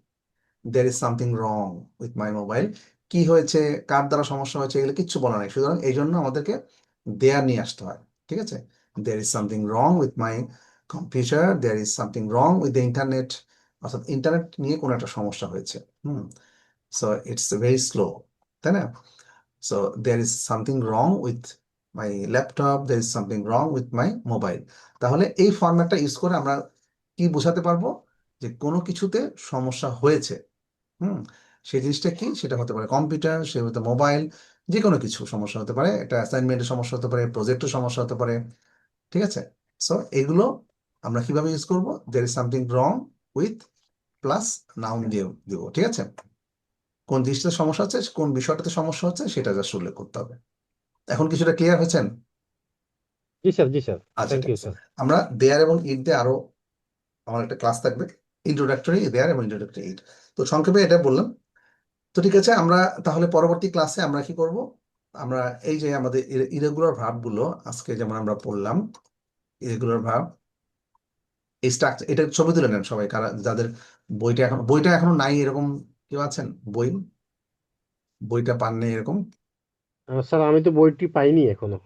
Speaker 1: there is something wrong with my mobile, কি হয়েছে, কার দ্বারা সমস্যা হয়েছে, এগুলো কিচ্ছু বলা নাই। সুতরাং এই জন্য আমাদেরকে দেয়ার নিয়ে আসতে হয়। ঠিক আছে, there is something wrong with my computer, there is something wrong with the internet, অর্থাৎ ইন্টারনেট নিয়ে কোনো একটা সমস্যা হয়েছে। সো ইটস ভেরি স্লো, তাই না? So there is something wrong with my laptop, there is something wrong with my mobile। তাহলে এই ফরম্যাটটা ইউজ করে আমরা কি বোঝাতে পারবো, যে কোনো কিছুতে সমস্যা হয়েছে। সেই জিনিসটা কি, সেটা হতে পারে কম্পিউটার, সে হতে মোবাইল, যে কোনো কিছু সমস্যা হতে পারে, একটা অ্যাসাইনমেন্টের সমস্যা হতে পারে, প্রজেক্টের সমস্যা হতে পারে। ঠিক আছে, সো এগুলো আমরা কিভাবে ইউজ করবো, দের is something wrong with plus noun দিয়ে দিব। ঠিক আছে, কোন জিনিসটাতে সমস্যা হচ্ছে, কোন বিষয়টাতে সমস্যা হচ্ছে, সেটা জাস্ট উল্লেখ করতে হবে। এখন কিছুটা ক্লিয়ার হয়েছেন?
Speaker 11: জি স্যার, জি স্যার,
Speaker 1: আচ্ছা,
Speaker 11: থ্যাংক
Speaker 1: ঠিক
Speaker 11: ইউ
Speaker 1: আছে।
Speaker 11: স্যার।
Speaker 1: আমরা দেয়ার এবং ইট দিয়ে আরো, আমার একটা ক্লাস থাকবে ইন্ট্রোডাক্টরি দেয়ার এবং ইন্ট্রোডাক্টরি ইট। তো সংক্ষেপে এটা বললাম। তো ঠিক আছে, আমরা তাহলে পরবর্তী ক্লাসে আমরা কি করব, আমরা এই যে আমাদের ইরেগুলার ভার্ব গুলো আজকে যেমন আমরা পড়লাম, ইরেগুলার ভার্ব, এই স্ট্রাকচার, এটা ছবি তুলে নেন সবাই, কারা যাদের বইটা এখনো নাই, এরকম কেউ আছেন বইটা পাননি এরকম?
Speaker 11: স্যার আমি তো বইটি পাইনি এখনো।